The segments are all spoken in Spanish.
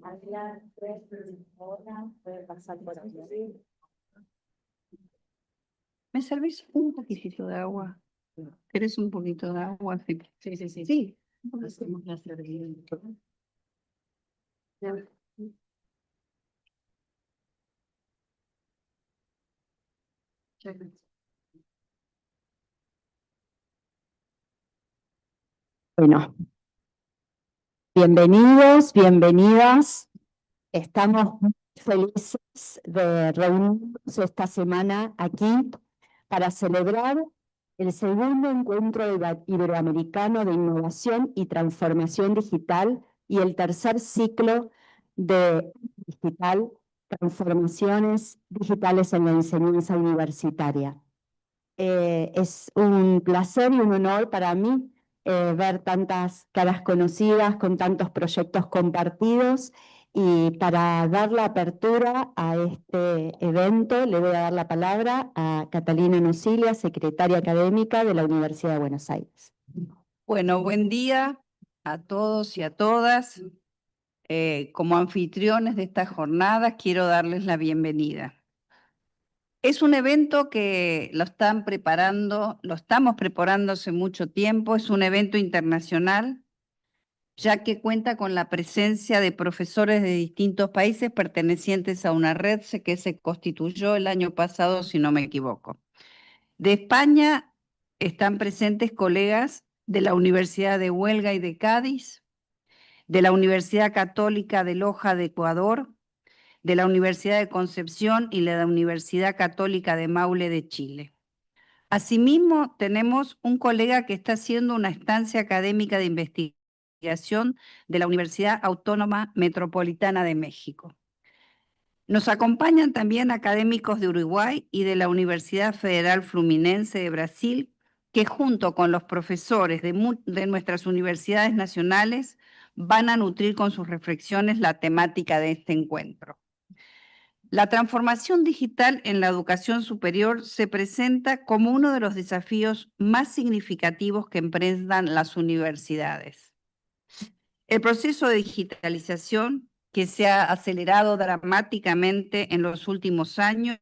Había 3 horas, puede pasar por aquí. ¿Me servís un poquitito de agua? ¿Querés un poquito de agua? Sí. Sí. Sí. Hacemos la servida. Bueno, bienvenidos, bienvenidas. Estamos muy felices de reunirnos esta semana aquí para celebrar el segundo encuentro iberoamericano de innovación y transformación digital y el tercer ciclo de digital, transformaciones digitales en la enseñanza universitaria. Es un placer y un honor para mí ver tantas caras conocidas con tantos proyectos compartidos, y para dar la apertura a este evento le voy a dar la palabra a Catalina Nocilia, secretaria académica de la Universidad de Buenos Aires. Bueno, buen día a todos y a todas. Como anfitriones de esta jornada, quiero darles la bienvenida. Es un evento que lo estamos preparando hace mucho tiempo. Es un evento internacional, ya que cuenta con la presencia de profesores de distintos países pertenecientes a una red que se constituyó el año pasado, si no me equivoco. De España están presentes colegas de la Universidad de Huelva y de Cádiz, de la Universidad Católica de Loja de Ecuador, de la Universidad de Concepción y de la Universidad Católica de Maule de Chile. Asimismo, tenemos un colega que está haciendo una estancia académica de investigación de la Universidad Autónoma Metropolitana de México. Nos acompañan también académicos de Uruguay y de la Universidad Federal Fluminense de Brasil, que junto con los profesores de nuestras universidades nacionales van a nutrir con sus reflexiones la temática de este encuentro. La transformación digital en la educación superior se presenta como uno de los desafíos más significativos que emprendan las universidades. El proceso de digitalización, que se ha acelerado dramáticamente en los últimos años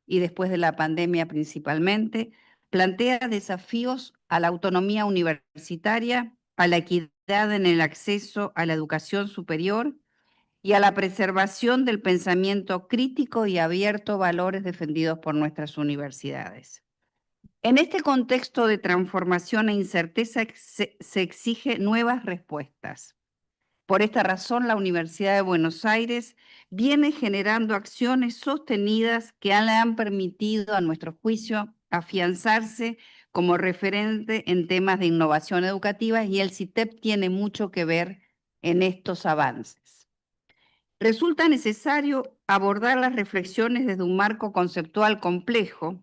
y después de la pandemia principalmente, plantea desafíos a la autonomía universitaria, a la equidad en el acceso a la educación superior y a la preservación del pensamiento crítico y abierto, valores defendidos por nuestras universidades. En este contexto de transformación e incerteza se exigen nuevas respuestas. Por esta razón, la Universidad de Buenos Aires viene generando acciones sostenidas que le han permitido, a nuestro juicio, afianzarse como referente en temas de innovación educativa, y el CITEP tiene mucho que ver en estos avances. Resulta necesario abordar las reflexiones desde un marco conceptual complejo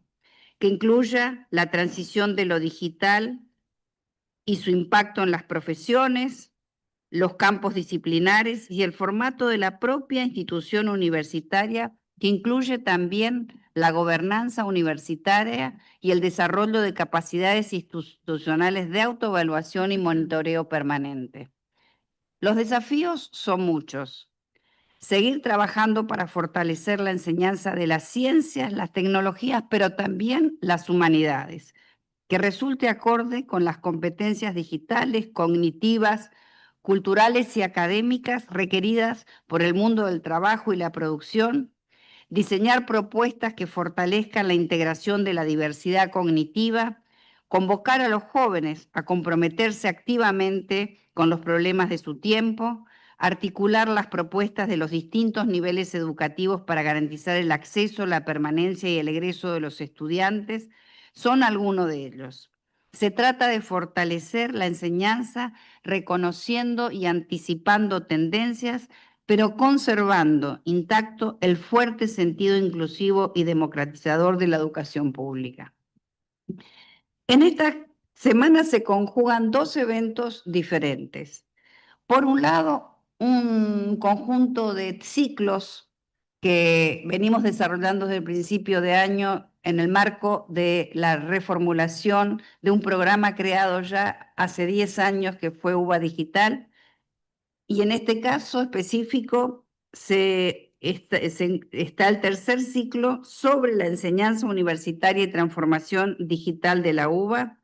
que incluya la transición de lo digital y su impacto en las profesiones, los campos disciplinares y el formato de la propia institución universitaria, que incluye también la gobernanza universitaria y el desarrollo de capacidades institucionales de autoevaluación y monitoreo permanente. Los desafíos son muchos. Seguir trabajando para fortalecer la enseñanza de las ciencias, las tecnologías, pero también las humanidades, que resulte acorde con las competencias digitales, cognitivas, culturales y académicas requeridas por el mundo del trabajo y la producción, diseñar propuestas que fortalezcan la integración de la diversidad cognitiva, convocar a los jóvenes a comprometerse activamente con los problemas de su tiempo, articular las propuestas de los distintos niveles educativos para garantizar el acceso, la permanencia y el egreso de los estudiantes, son algunos de ellos. Se trata de fortalecer la enseñanza reconociendo y anticipando tendencias, pero conservando intacto el fuerte sentido inclusivo y democratizador de la educación pública. En esta semana se conjugan dos eventos diferentes. Por un lado, un conjunto de ciclos que venimos desarrollando desde el principio de año en el marco de la reformulación de un programa creado ya hace 10 años que fue UBA Digital, Y en este caso específico está el tercer ciclo sobre la enseñanza universitaria y transformación digital de la UBA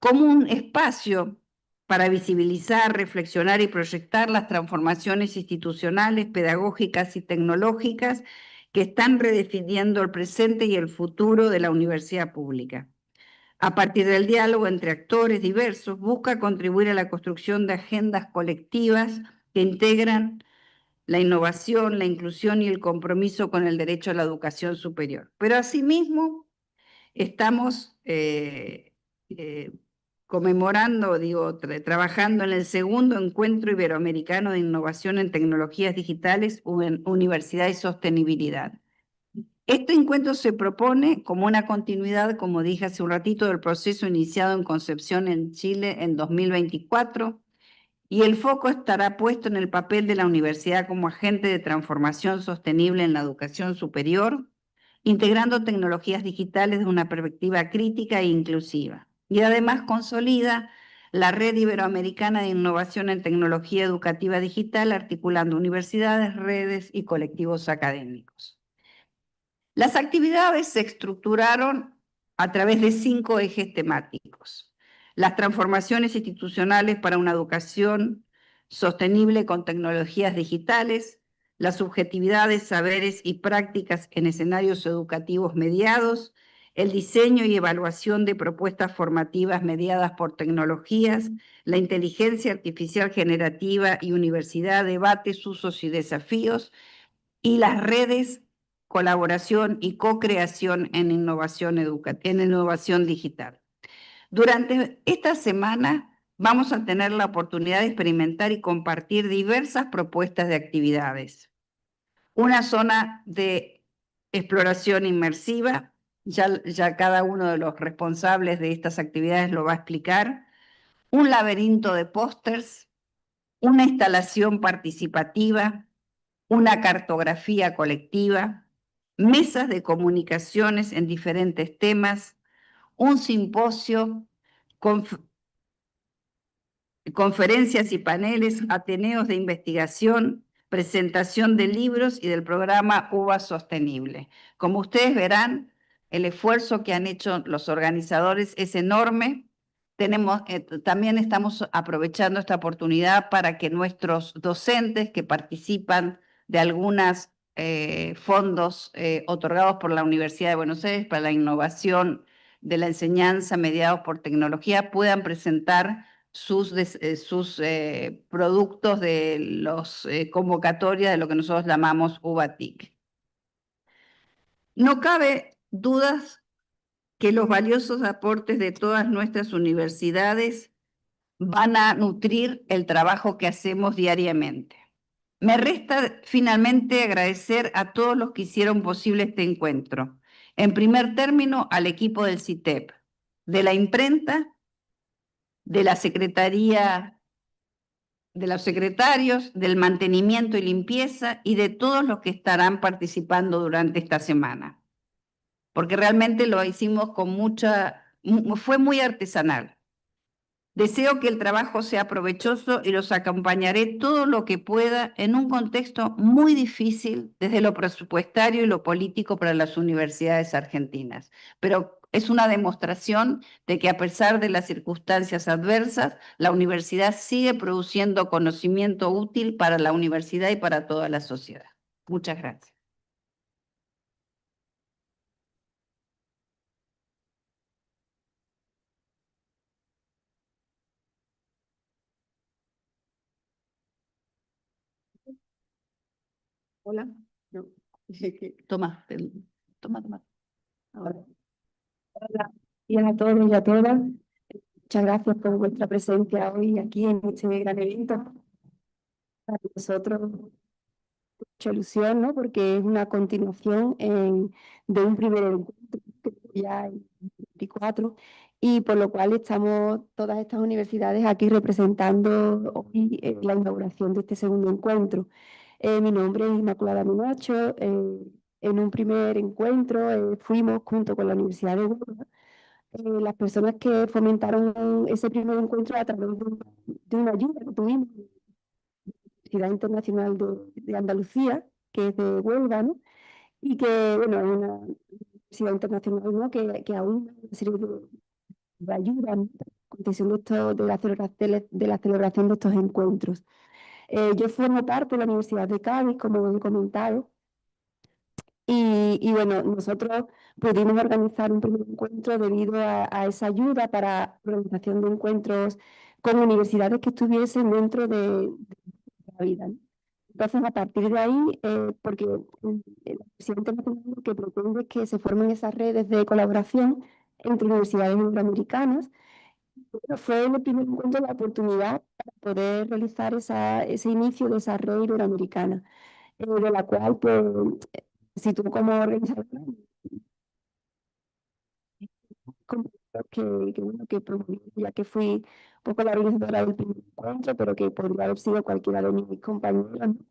como un espacio para visibilizar, reflexionar y proyectar las transformaciones institucionales, pedagógicas y tecnológicas que están redefiniendo el presente y el futuro de la universidad pública. A partir del diálogo entre actores diversos, busca contribuir a la construcción de agendas colectivas que integran la innovación, la inclusión y el compromiso con el derecho a la educación superior. Pero asimismo, estamos conmemorando, trabajando en el segundo Encuentro Iberoamericano de Innovación en Tecnologías Digitales, Universidad y Sostenibilidad. Este encuentro se propone como una continuidad, como dije hace un ratito, del proceso iniciado en Concepción, en Chile, en 2024, y el foco estará puesto en el papel de la universidad como agente de transformación sostenible en la educación superior, integrando tecnologías digitales de una perspectiva crítica e inclusiva. Y además consolida la Red Iberoamericana de Innovación en Tecnología Educativa Digital, articulando universidades, redes y colectivos académicos. Las actividades se estructuraron a través de 5 ejes temáticos. Las transformaciones institucionales para una educación sostenible con tecnologías digitales, las subjetividades, saberes y prácticas en escenarios educativos mediados, el diseño y evaluación de propuestas formativas mediadas por tecnologías, la inteligencia artificial generativa y universidad, debates, usos y desafíos, y las redes, colaboración y co-creación en innovación digital. Durante esta semana vamos a tener la oportunidad de experimentar y compartir diversas propuestas de actividades. Una zona de exploración inmersiva, ya cada uno de los responsables de estas actividades lo va a explicar, un laberinto de pósters, una instalación participativa, una cartografía colectiva, mesas de comunicaciones en diferentes temas, un simposio, conferencias y paneles, ateneos de investigación, presentación de libros y del programa UBA Sostenible. Como ustedes verán, el esfuerzo que han hecho los organizadores es enorme. También estamos aprovechando esta oportunidad para que nuestros docentes que participan de algunos fondos otorgados por la Universidad de Buenos Aires para la innovación de la enseñanza mediados por tecnología puedan presentar sus productos de los convocatorias de lo que nosotros llamamos UBATIC. No cabe dudas que los valiosos aportes de todas nuestras universidades van a nutrir el trabajo que hacemos diariamente. Me resta finalmente agradecer a todos los que hicieron posible este encuentro. En primer término, al equipo del CITEP, de la imprenta, de la Secretaría, de los secretarios, del mantenimiento y limpieza y de todos los que estarán participando durante esta semana. Porque realmente lo hicimos fue muy artesanal. Deseo que el trabajo sea provechoso y los acompañaré todo lo que pueda en un contexto muy difícil desde lo presupuestario y lo político para las universidades argentinas. Pero es una demostración de que a pesar de las circunstancias adversas, la universidad sigue produciendo conocimiento útil para la universidad y para toda la sociedad. Muchas gracias. Hola. No. Toma. Ahora. Hola, y a todos y a todas. Muchas gracias por vuestra presencia hoy aquí en este gran evento. Para nosotros, mucha ilusión, ¿no? Porque es una continuación de un primer encuentro que ya en 24, y por lo cual estamos todas estas universidades aquí representando hoy la inauguración de este segundo encuentro. Mi nombre es Inmaculada Minacho. En un primer encuentro fuimos junto con la Universidad de Huelva las personas que fomentaron ese primer encuentro a través de una ayuda que tuvimos Universidad Internacional de Andalucía, que es de Huelva, ¿no? Y que, bueno, es una universidad internacional, ¿no? que aún una serie de ayuda, ¿no? Contención de la celebración de estos encuentros. Yo formo parte de la Universidad de Cádiz, como he comentado, y bueno, nosotros pudimos organizar un primer encuentro debido a esa ayuda para la organización de encuentros con universidades que estuviesen dentro de la vida, ¿no? Entonces, a partir de ahí, porque la Universidad Internacional lo que pretende es que se formen esas redes de colaboración entre universidades iberoamericanas. Bueno, fue en el primer encuentro la oportunidad para poder realizar ese inicio de esa red iberoamericana, de la cual, pues, si tú como organizadora, como bueno, que promoví, ya que fui un poco la organizadora del primer encuentro, pero que podría haber sido cualquiera de mis compañeros, ¿no? En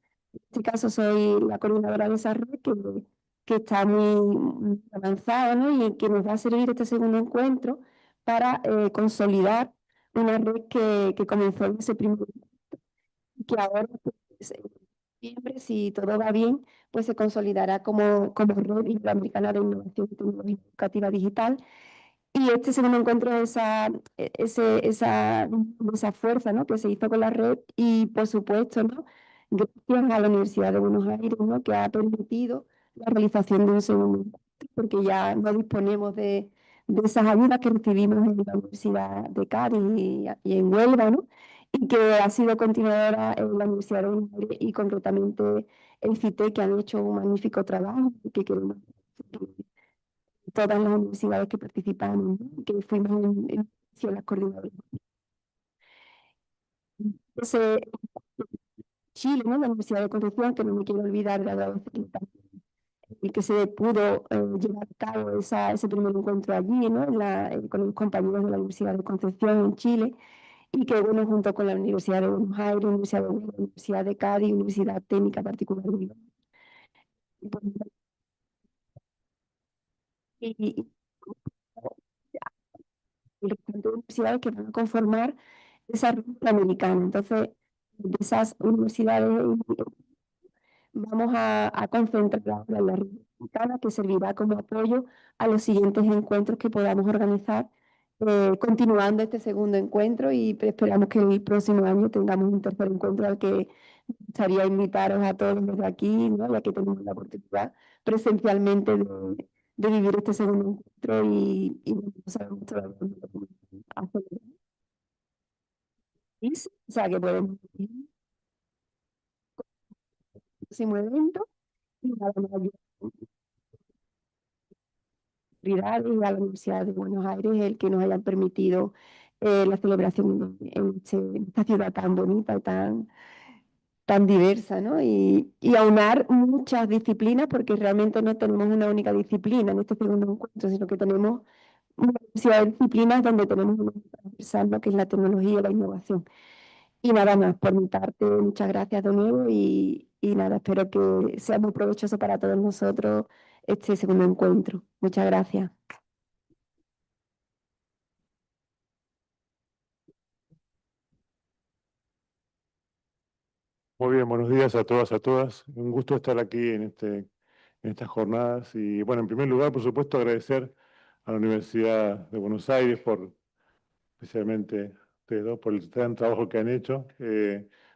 este caso soy la coordinadora de esa red que está muy avanzada, ¿no? Y que nos va a servir este segundo encuentro para consolidar una red que comenzó en ese primer y que ahora, pues, en noviembre, si todo va bien, pues se consolidará como red iberoamericana de innovación y tecnología educativa digital. Y este segundo encuentro es esa fuerza, ¿no? que se hizo con la red y, por supuesto, ¿no? gracias a la Universidad de Buenos Aires, ¿no? que ha permitido la realización de un segundo encuentro, porque ya no disponemos de esas ayudas que recibimos en la Universidad de Cádiz y en Huelva, ¿no? y que ha sido continuadora en la Universidad de Buenos Aires y concretamente el CITE, que han hecho un magnífico trabajo y que queremos todas las universidades que participamos, ¿no? que fuimos en las coordinadoras. Entonces, Chile, ¿no? La Universidad de Concepción, que no me quiero olvidar de agradecer y que se pudo llevar a cabo ese primer encuentro allí, ¿no? Con los compañeros de la Universidad de Concepción en Chile, y que, bueno, junto con la Universidad de Buenos Aires, Universidad de Huelva, Universidad de Cádiz, Universidad Técnica Particular de Bilbao, y el resto de universidades que van a conformar esa red americana. Entonces, de esas universidades vamos a concentrar ahora en la red americana, que servirá como apoyo a los siguientes encuentros que podamos organizar, continuando este segundo encuentro, y esperamos que el próximo año tengamos un tercer encuentro al que me gustaría invitaros a todos desde aquí, ¿no? ya que tenemos la oportunidad presencialmente de vivir este segundo encuentro y no sabemos todavía dónde lo podemos hacer. O sea, que podemos ir al próximo evento y nada más autoridades y a la Universidad de Buenos Aires el que nos hayan permitido la celebración en esta ciudad tan bonita y tan diversa, ¿no? Y aunar muchas disciplinas, porque realmente no tenemos una única disciplina en este segundo encuentro, sino que tenemos una diversidad de disciplinas donde tenemos una transversal, ¿no? que es la tecnología y la innovación. Y nada más, por mi parte, muchas gracias de nuevo y nada, espero que sea muy provechoso para todos nosotros este segundo encuentro. Muchas gracias. Muy bien, buenos días a todas, a todas. Un gusto estar aquí en estas jornadas. Y bueno, en primer lugar, por supuesto, agradecer a la Universidad de Buenos Aires especialmente ustedes dos, por el gran trabajo que han hecho.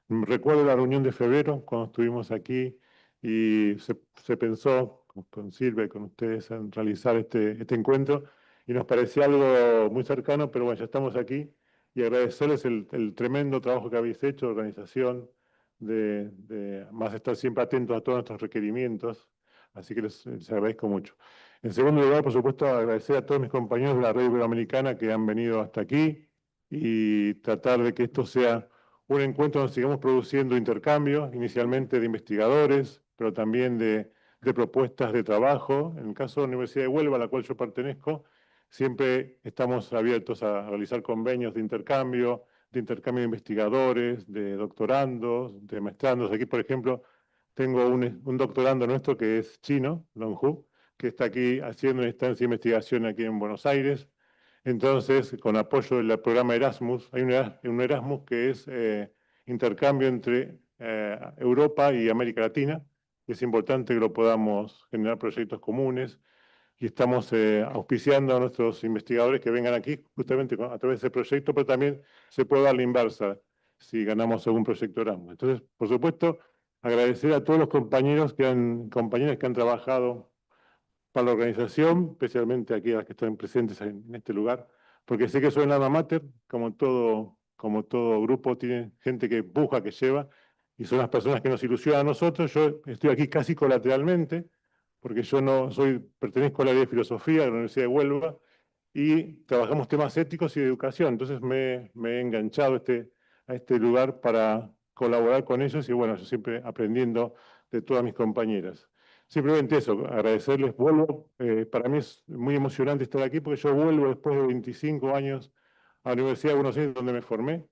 Recuerdo la reunión de febrero, cuando estuvimos aquí y se pensó con Silvia y con ustedes en realizar este encuentro, y nos parecía algo muy cercano, pero bueno, ya estamos aquí, y agradecerles el tremendo trabajo que habéis hecho, organización, más estar siempre atentos a todos nuestros requerimientos, así que les agradezco mucho. En segundo lugar, por supuesto, agradecer a todos mis compañeros de la red iberoamericana que han venido hasta aquí y tratar de que esto sea un encuentro donde sigamos produciendo intercambios, inicialmente de investigadores, pero también de propuestas de trabajo. En el caso de la Universidad de Huelva, a la cual yo pertenezco, siempre estamos abiertos a realizar convenios de intercambio de investigadores, de doctorandos, de maestrandos. Aquí, por ejemplo, tengo un doctorando nuestro que es chino, Long Hu, que está aquí haciendo una instancia de investigación aquí en Buenos Aires. Entonces, con apoyo del programa Erasmus, hay un Erasmus que es intercambio entre Europa y América Latina. Es importante que lo podamos generar proyectos comunes y estamos auspiciando a nuestros investigadores que vengan aquí justamente a través de ese proyecto, pero también se puede dar la inversa si ganamos algún proyecto Erasmus. Entonces, por supuesto, agradecer a todos los compañeras que han trabajado para la organización, especialmente aquí a las que están presentes en este lugar, porque sé que soy el alma mater, como todo grupo, tiene gente que empuja, que lleva, y son las personas que nos ilusionan a nosotros. Yo estoy aquí casi colateralmente, porque yo no pertenezco al área de filosofía de la Universidad de Huelva, y trabajamos temas éticos y de educación. Entonces me he enganchado a este lugar para colaborar con ellos, y bueno, yo siempre aprendiendo de todas mis compañeras. Simplemente eso, agradecerles. Vuelvo, para mí es muy emocionante estar aquí porque yo vuelvo después de 25 años a la Universidad de Buenos Aires, donde me formé,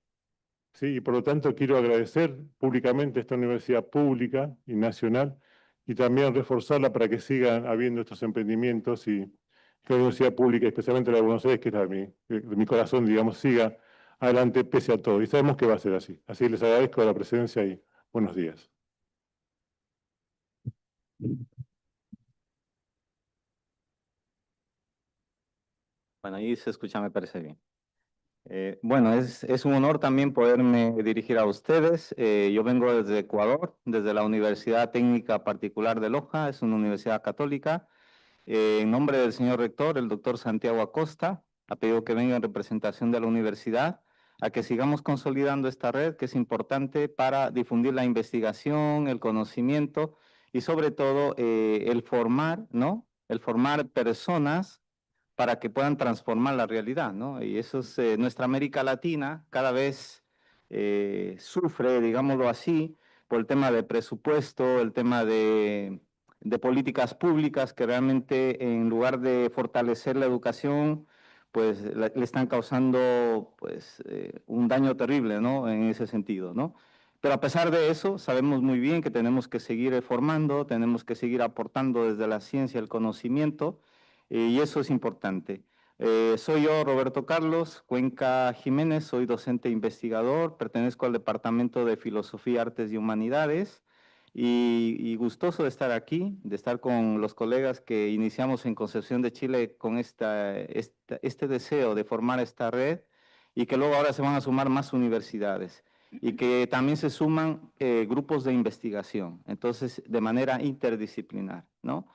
¿sí? Y por lo tanto quiero agradecer públicamente a esta universidad pública y nacional y también reforzarla para que sigan habiendo estos emprendimientos y que la universidad pública, especialmente la de Buenos Aires, que es de mi corazón, digamos, siga adelante pese a todo. Y sabemos que va a ser así. Así les agradezco la presencia y buenos días. Bueno, ahí se escucha, me parece bien. Bueno, es un honor también poderme dirigir a ustedes. Yo vengo desde Ecuador, desde la Universidad Técnica Particular de Loja, es una universidad católica. En nombre del señor rector, el doctor Santiago Acosta, ha pedido que venga en representación de la universidad a que sigamos consolidando esta red que es importante para difundir la investigación, el conocimiento y sobre todo el formar, ¿no? El formar personas para que puedan transformar la realidad, ¿no? Y eso es, nuestra América Latina cada vez sufre, digámoslo así, por el tema de presupuesto, el tema de políticas públicas que realmente en lugar de fortalecer la educación, pues le están causando pues, un daño terrible, ¿no? En ese sentido, ¿no? Pero a pesar de eso, sabemos muy bien que tenemos que seguir formando, tenemos que seguir aportando desde la ciencia el conocimiento, y eso es importante. Soy yo, Roberto Carlos Cuenca Jiménez, soy docente investigador, pertenezco al Departamento de Filosofía, Artes y Humanidades y gustoso de estar aquí, de estar con los colegas que iniciamos en Concepción de Chile con este deseo de formar esta red y que luego ahora se van a sumar más universidades y que también se suman grupos de investigación, entonces de manera interdisciplinar, ¿no?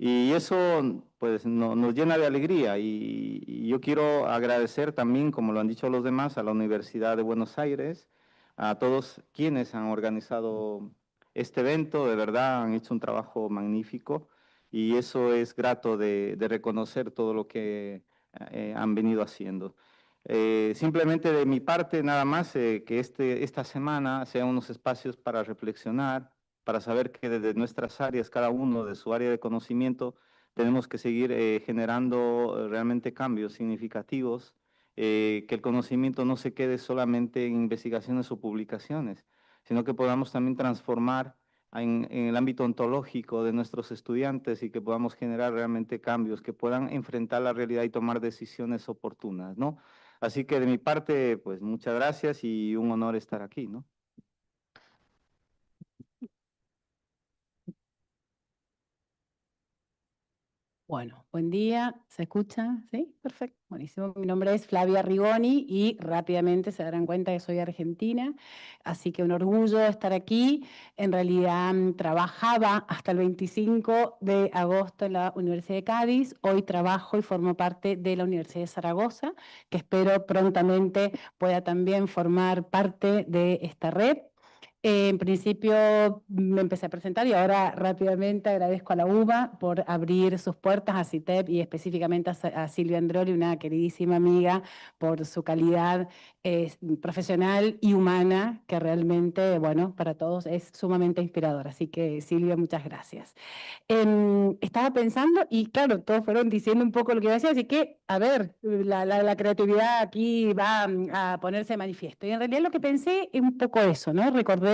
Y eso pues nos llena de alegría y yo quiero agradecer también, como lo han dicho los demás, a la Universidad de Buenos Aires, a todos quienes han organizado este evento, de verdad han hecho un trabajo magnífico y eso es grato de reconocer todo lo que han venido haciendo. Simplemente de mi parte, nada más, que esta semana sean unos espacios para reflexionar, para saber que desde nuestras áreas, cada uno de su área de conocimiento, tenemos que seguir generando realmente cambios significativos, que el conocimiento no se quede solamente en investigaciones o publicaciones, sino que podamos también transformar en el ámbito ontológico de nuestros estudiantes y que podamos generar realmente cambios, que puedan enfrentar la realidad y tomar decisiones oportunas, ¿no? Así que de mi parte, pues muchas gracias y un honor estar aquí, ¿no? Bueno, buen día, ¿se escucha? ¿Sí? Perfecto, buenísimo. Mi nombre es Flavia Rigoni y rápidamente se darán cuenta que soy argentina, así que un orgullo estar aquí. En realidad trabajaba hasta el 25 de agosto en la Universidad de Cádiz, hoy trabajo y formo parte de la Universidad de Zaragoza, que espero prontamente pueda también formar parte de esta red. En principio me empecé a presentar y ahora rápidamente agradezco a la UBA por abrir sus puertas, a CITEP y específicamente a Silvia Androli, una queridísima amiga, por su calidad profesional y humana, que realmente, bueno, para todos es sumamente inspiradora. Así que Silvia, muchas gracias. Estaba pensando y claro, todos fueron diciendo un poco lo que iba a decir, así que, a ver, la creatividad aquí va a ponerse de manifiesto. Y en realidad lo que pensé es un poco eso, ¿no? Recordé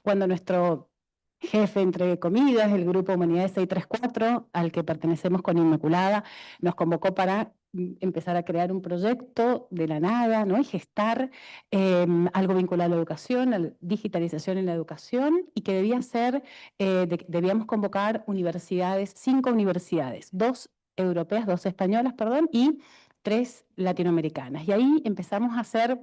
cuando nuestro jefe, entre comidas, el Grupo Humanidades 634, al que pertenecemos con Inmaculada, nos convocó para empezar a crear un proyecto de la nada, ¿no? Y gestar algo vinculado a la educación, a la digitalización en la educación, y que debíamos convocar universidades, 5 universidades, 2 europeas, 2 españolas, perdón, y 3 latinoamericanas. Y ahí empezamos a hacer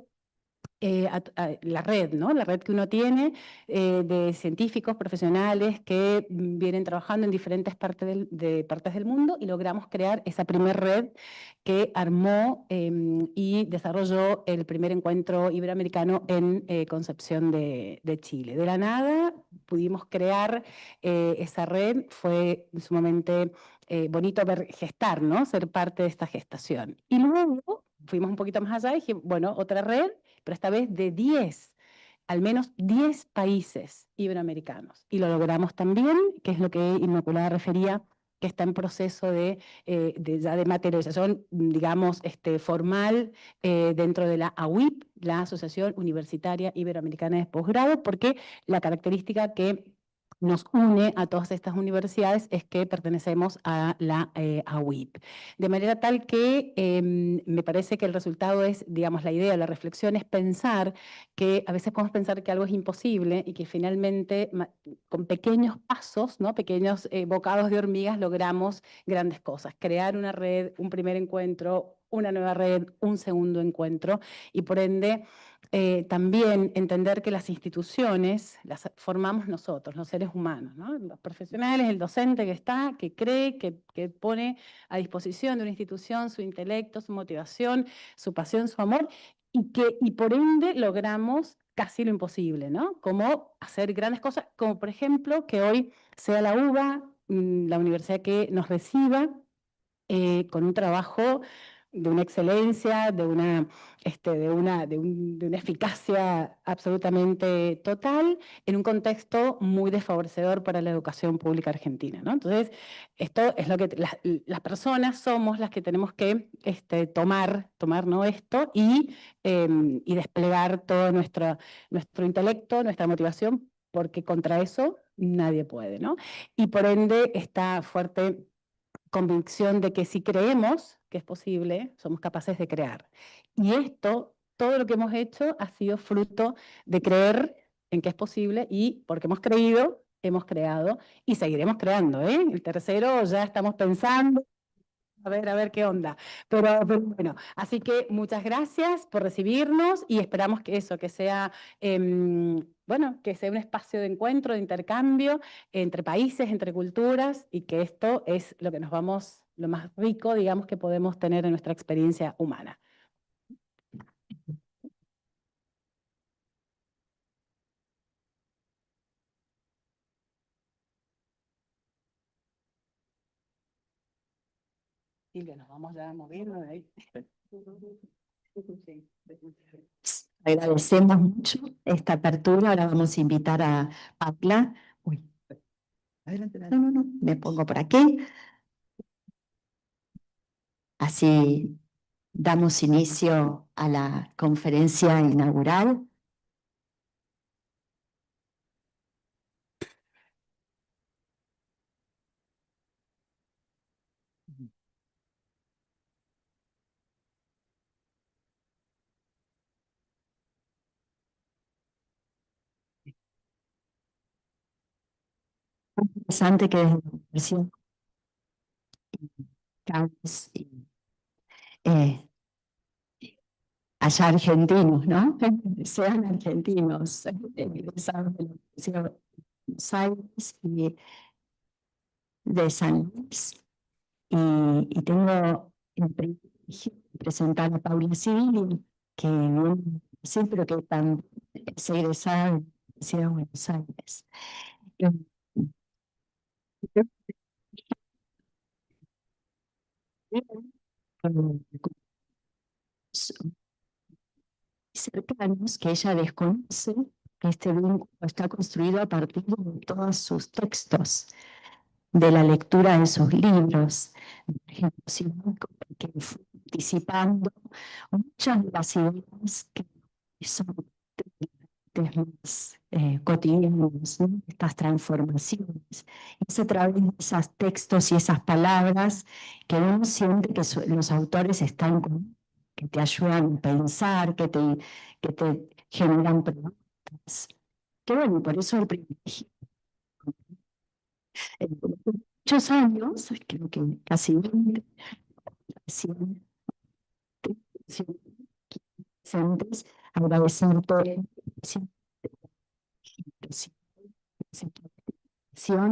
la red, ¿no? La red que uno tiene de científicos profesionales que vienen trabajando en diferentes partes del mundo, y logramos crear esa primer red que armó y desarrolló el primer encuentro iberoamericano en Concepción de Chile. De la nada pudimos crear esa red, fue sumamente bonito ver gestar, ¿no? Ser parte de esta gestación. Y luego fuimos un poquito más allá y dije, bueno, otra red, pero esta vez de 10, al menos 10 países iberoamericanos. Y lo logramos también, que es lo que Inmaculada refería, que está en proceso ya de materialización, digamos, formal dentro de la AUIP, la Asociación Universitaria Iberoamericana de Posgrado, porque la característica que nos une a todas estas universidades es que pertenecemos a la AUIP. De manera tal que me parece que el resultado es, digamos, la idea, la reflexión es pensar que a veces podemos pensar que algo es imposible y que finalmente con pequeños pasos, ¿no? Pequeños bocados de hormigas logramos grandes cosas. Crear una red, un primer encuentro, una nueva red, un segundo encuentro, y por ende también entender que las instituciones las formamos nosotros, los seres humanos, ¿no? Los profesionales, el docente que está, que cree, que pone a disposición de una institución su intelecto, su motivación, su pasión, su amor, y por ende logramos casi lo imposible, ¿no? Como hacer grandes cosas, como por ejemplo que hoy sea la UBA, la universidad que nos reciba, con un trabajo de una excelencia, de una eficacia absolutamente total, en un contexto muy desfavorecedor para la educación pública argentina, ¿no? Entonces, esto es lo que las personas somos las que tenemos que tomar, ¿no? Esto y desplegar todo nuestro intelecto, nuestra motivación, porque contra eso nadie puede, ¿no? Y por ende, esta fuerte convicción de que si creemos que es posible, somos capaces de crear. Y esto, todo lo que hemos hecho ha sido fruto de creer en que es posible, y porque hemos creído, hemos creado y seguiremos creando, ¿eh? El tercero ya estamos pensando. A ver qué onda. Pero bueno, así que muchas gracias por recibirnos y esperamos que eso, que sea, bueno, que sea un espacio de encuentro, de intercambio entre países, entre culturas, y que esto es lo que lo más rico, digamos, que podemos tener en nuestra experiencia humana. Silvia, nos vamos ya moviendo de ahí. Agradecemos mucho esta apertura. Ahora vamos a invitar a Paula. Uy. Adelante, No, me pongo por aquí. Así damos inicio a la conferencia inaugural. Interesante que desde la Universidad Carlos eh, haya argentinos, ¿no? Sean argentinos, egresados de la Universidad de Buenos Aires y de San Luis. Y tengo el privilegio de presentar a Paula Civili, que viene sí, pero que también es egresada de la Universidad de Buenos Aires. Cercanos que ella desconoce que este vínculo está construido a partir de todos sus textos, de la lectura de sus libros. Por ejemplo, que fue participando muchas de las ideas que son más cotidianos, ¿no? Estas transformaciones. Es a través de esos textos y esas palabras que uno siente que los autores están que te ayudan a pensar, que te generan preguntas. Que bueno, por eso el privilegio. Muchos años, creo que casi 20, presentes, agradecerte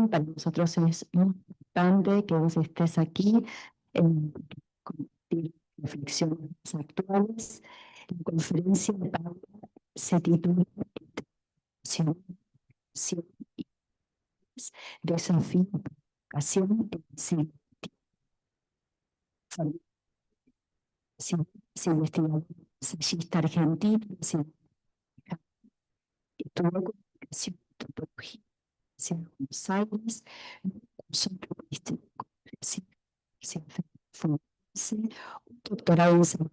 para nosotros es muy importante que vos estés aquí en compartir reflexiones actuales. La conferencia de Paula se titula Desafío, Educación en siglo XXI. Investigador ensayista argentino, estudió comunicación y antropología en Buenos Aires, cursó periodístico, un doctorado en salud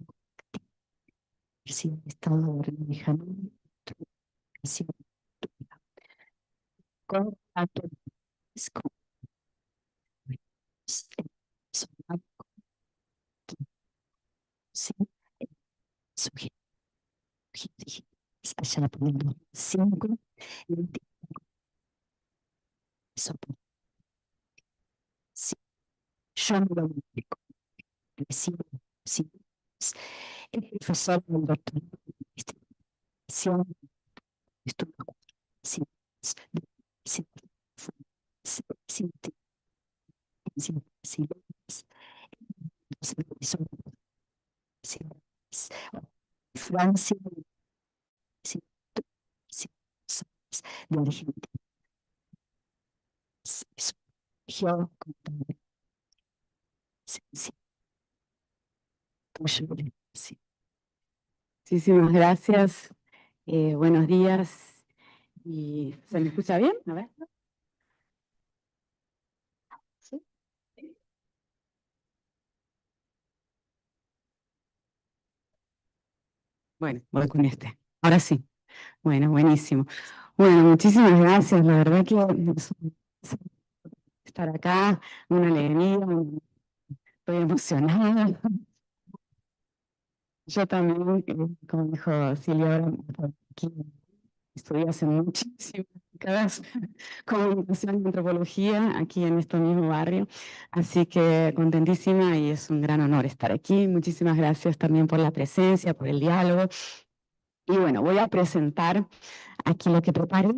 Universidad del Estado de Río de Janeiro, educación con actores como allá por el 2005, yo no lo explico. El profesor del doctorado de investigación estuvo Francia, de Argentina. Yo, Muchísimas gracias. Buenos días. ¿Y se me escucha bien? A ver. ¿Sí? Bueno, voy con este. Ahora sí. Bueno, buenísimo. Bueno, muchísimas gracias. La verdad que estar acá, una alegría, estoy emocionada. Yo también, como dijo Silvia, ahora aquí estudié hace muchísimas décadas comunicación y antropología aquí en este mismo barrio, así que contentísima y es un gran honor estar aquí. Muchísimas gracias también por la presencia, por el diálogo. Y bueno, voy a presentar aquí lo que preparé.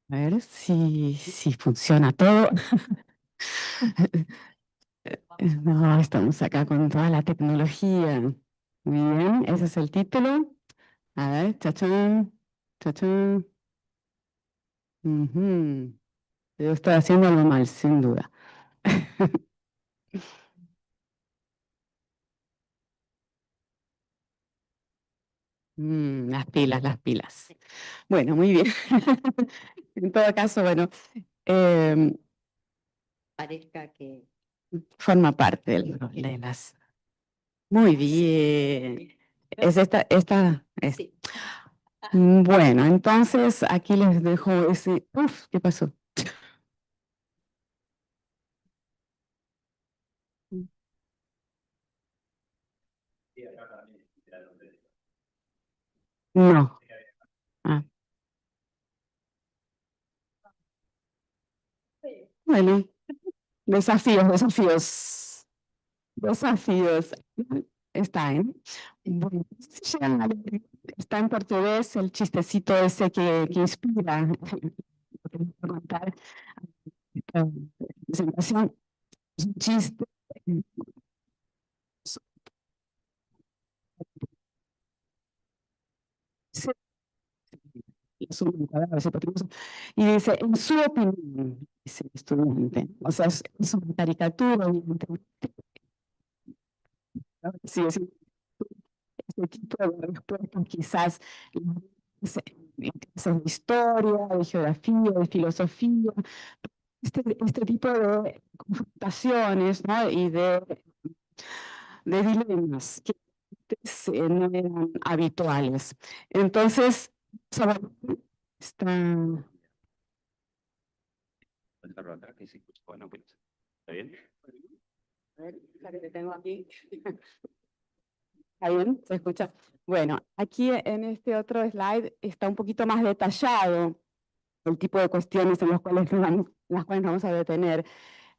A ver si funciona todo. No, estamos acá con toda la tecnología. Muy bien, ese es el título. A ver, chachán, chachán. Yo estoy haciendo algo mal, sin duda. Las pilas, las pilas. Bueno, muy bien. En todo caso, bueno, parezca que forma parte del problemas. Muy bien. Es esta. sí. Bueno, entonces aquí les dejo ese. Uf, ¿qué pasó? No. Ah. Bueno, desafíos. Está, ¿eh? Bueno, está en portugués el chistecito ese que inspira lo que les voy a contar. Esta presentación es un chiste. Y dice, en su opinión, dice el estudiante, o sea, es una caricatura, evidentemente. Sí, es este tipo de respuestas quizás en clases de historia, de geografía, de filosofía, este tipo de confrontaciones, ¿no? Y de dilemas que antes no eran habituales. Entonces, está... Bueno, pues, ¿está bien? A ver, la que te tengo aquí. ¿Está bien? ¿Se escucha? Bueno, aquí en este otro slide está un poquito más detallado el tipo de cuestiones en las cuales nos vamos a detener.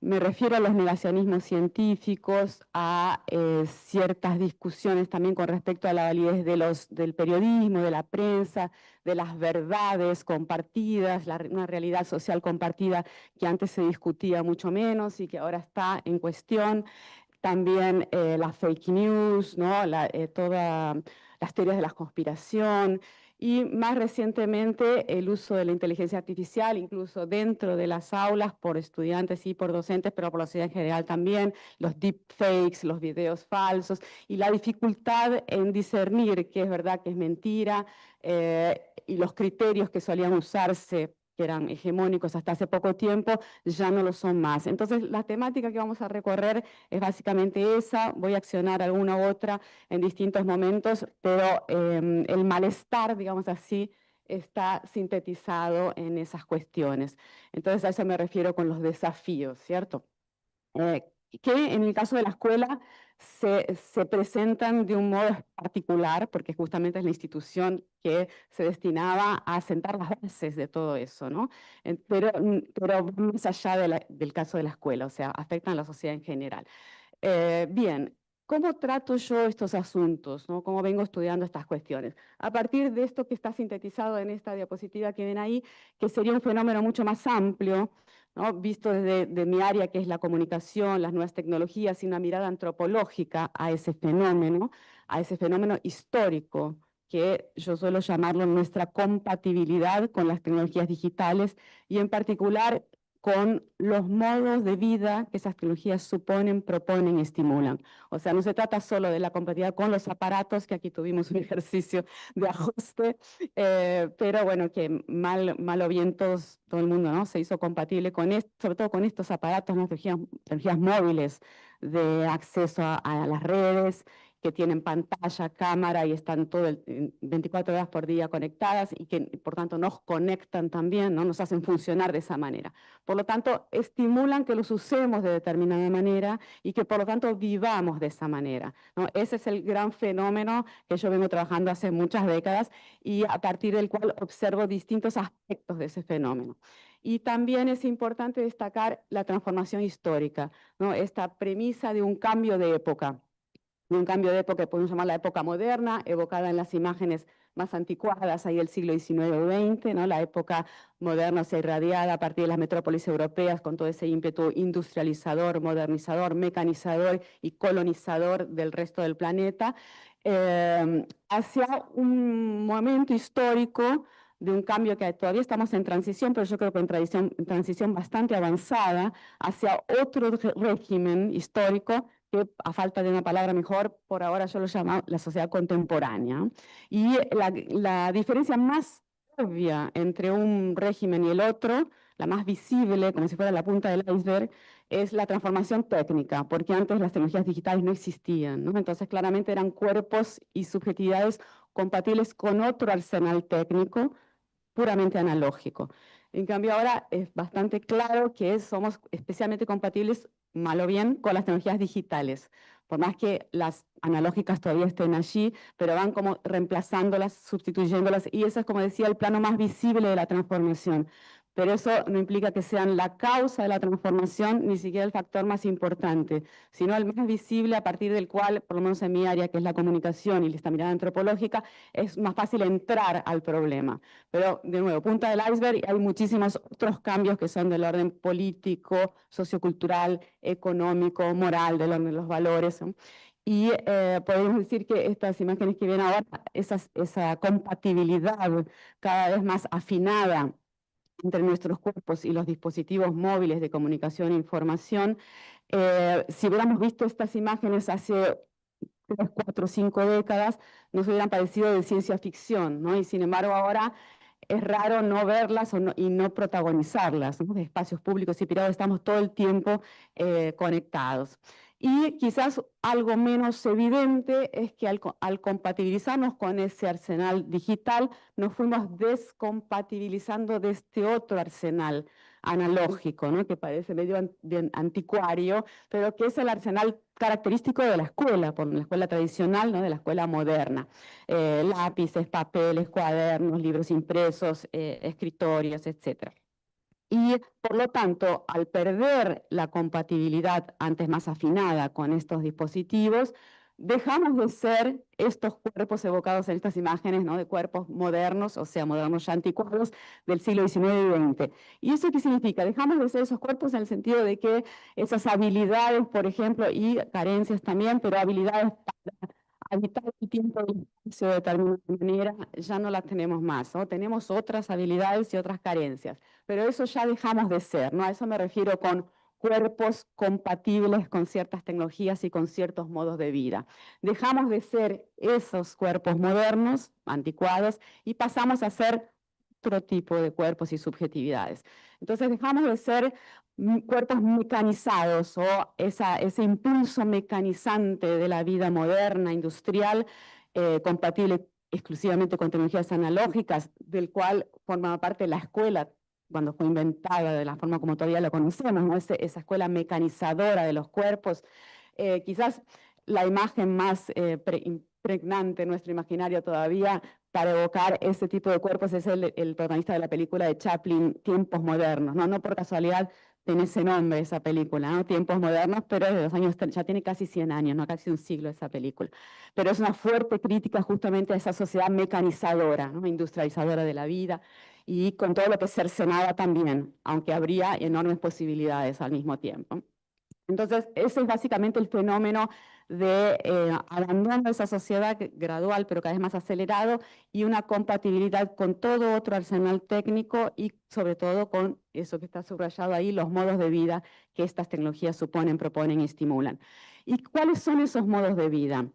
Me refiero a los negacionismos científicos, a ciertas discusiones también con respecto a la validez del periodismo, de la prensa, de las verdades compartidas, una realidad social compartida que antes se discutía mucho menos y que ahora está en cuestión. También las fake news, ¿no? Todas las teorías de la conspiración y más recientemente el uso de la inteligencia artificial, incluso dentro de las aulas por estudiantes y por docentes, pero por la sociedad en general también, los deepfakes, los videos falsos y la dificultad en discernir qué es verdad, qué es mentira y los criterios que solían usarse que eran hegemónicos hasta hace poco tiempo, ya no lo son más. Entonces, la temática que vamos a recorrer es básicamente esa, voy a accionar alguna u otra en distintos momentos, pero el malestar, digamos así, está sintetizado en esas cuestiones. Entonces, a eso me refiero con los desafíos, ¿cierto? Que en el caso de la escuela se presentan de un modo particular, porque justamente es la institución que se destinaba a sentar las bases de todo eso, ¿no? Pero más allá del caso de la escuela, o sea, afectan a la sociedad en general. Bien, ¿cómo trato yo estos asuntos, ¿no? ¿Cómo vengo estudiando estas cuestiones? A partir de esto que está sintetizado en esta diapositiva que ven ahí, que sería un fenómeno mucho más amplio, ¿no? Visto desde de mi área, que es la comunicación, las nuevas tecnologías, y una mirada antropológica a ese fenómeno histórico, que yo suelo llamarlo nuestra compatibilidad con las tecnologías digitales y en particular con los modos de vida que esas tecnologías suponen, proponen y estimulan. O sea, no se trata solo de la compatibilidad con los aparatos, que aquí tuvimos un ejercicio de ajuste, pero bueno, que mal o bien todo el mundo, ¿no? Se hizo compatible con esto, sobre todo con estos aparatos, ¿no? Tecnologías móviles de acceso a las redes, que tienen pantalla, cámara y están 24 horas por día conectadas y que por tanto nos conectan también, ¿no? Nos hacen funcionar de esa manera. Por lo tanto, estimulan que los usemos de determinada manera y que por lo tanto vivamos de esa manera, ¿no? Ese es el gran fenómeno que yo vengo trabajando hace muchas décadas y a partir del cual observo distintos aspectos de ese fenómeno. Y también es importante destacar la transformación histórica, ¿no? Esta premisa de un cambio de época que podemos llamar la época moderna, evocada en las imágenes más anticuadas ahí del siglo XIX o XX, ¿no? La época moderna se irradiada a partir de las metrópolis europeas con todo ese ímpetu industrializador, modernizador, mecanizador y colonizador del resto del planeta, hacia un momento histórico de un cambio que todavía estamos en transición, pero yo creo que en transición bastante avanzada, hacia otro régimen histórico que a falta de una palabra mejor, por ahora yo lo llamo la sociedad contemporánea. Y la diferencia más obvia entre un régimen y el otro, la más visible, como si fuera la punta del iceberg, es la transformación técnica, porque antes las tecnologías digitales no existían, ¿no? Entonces claramente eran cuerpos y subjetividades compatibles con otro arsenal técnico puramente analógico. En cambio ahora es bastante claro que somos especialmente compatibles, mal o bien, con las tecnologías digitales, por más que las analógicas todavía estén allí, pero van como reemplazándolas, sustituyéndolas, y eso es, como decía, el plano más visible de la transformación. Pero eso no implica que sean la causa de la transformación, ni siquiera el factor más importante, sino el más visible a partir del cual, por lo menos en mi área, que es la comunicación y esta mirada antropológica, es más fácil entrar al problema. Pero, de nuevo, punta del iceberg, hay muchísimos otros cambios que son del orden político, sociocultural, económico, moral, del orden de los valores, ¿no? Y podemos decir que estas imágenes que ven ahora, esa compatibilidad cada vez más afinada entre nuestros cuerpos y los dispositivos móviles de comunicación e información, si hubiéramos visto estas imágenes hace 3, 4, 5 décadas, nos hubieran parecido de ciencia ficción, ¿no? Y sin embargo ahora es raro no verlas y no protagonizarlas, ¿no? De espacios públicos y privados estamos todo el tiempo conectados. Y quizás algo menos evidente es que al compatibilizarnos con ese arsenal digital, nos fuimos descompatibilizando de este otro arsenal analógico, ¿no? Que parece medio anticuario, pero que es el arsenal característico de la escuela, por la escuela tradicional, ¿no? De la escuela moderna. Lápices, papeles, cuadernos, libros impresos, escritorios, etc. Y por lo tanto, al perder la compatibilidad antes más afinada con estos dispositivos, dejamos de ser estos cuerpos evocados en estas imágenes, ¿no? De cuerpos modernos, o sea, modernos ya anticuados, del siglo XIX y XX. ¿Y eso qué significa? Dejamos de ser esos cuerpos en el sentido de que esas habilidades, por ejemplo, y carencias también, pero habilidades para habitar el tiempo y el espacio de determinada manera, ya no las tenemos más, ¿no? Tenemos otras habilidades y otras carencias, pero eso ya dejamos de ser, ¿no? A eso me refiero con cuerpos compatibles con ciertas tecnologías y con ciertos modos de vida. Dejamos de ser esos cuerpos modernos, anticuados, y pasamos a ser otro tipo de cuerpos y subjetividades. Entonces dejamos de ser cuerpos mecanizados o ese impulso mecanizante de la vida moderna, industrial, compatible exclusivamente con tecnologías analógicas, del cual formaba parte la escuela cuando fue inventada de la forma como todavía lo conocemos, ¿no? Esa escuela mecanizadora de los cuerpos. Quizás la imagen más impregnante en nuestro imaginario todavía para evocar ese tipo de cuerpos es el protagonista de la película de Chaplin, Tiempos Modernos, ¿no? No por casualidad tiene ese nombre esa película, ¿no? Tiempos Modernos, pero de los años, ya tiene casi 100 años, ¿no? Casi un siglo esa película. Pero es una fuerte crítica justamente a esa sociedad mecanizadora, ¿no? Industrializadora de la vida, y con todo lo que cercenaba también, aunque habría enormes posibilidades al mismo tiempo. Entonces, ese es básicamente el fenómeno de abandono de esa sociedad gradual, pero cada vez más acelerado, y una compatibilidad con todo otro arsenal técnico y sobre todo con eso que está subrayado ahí, los modos de vida que estas tecnologías suponen, proponen y estimulan. ¿Y cuáles son esos modos de vida?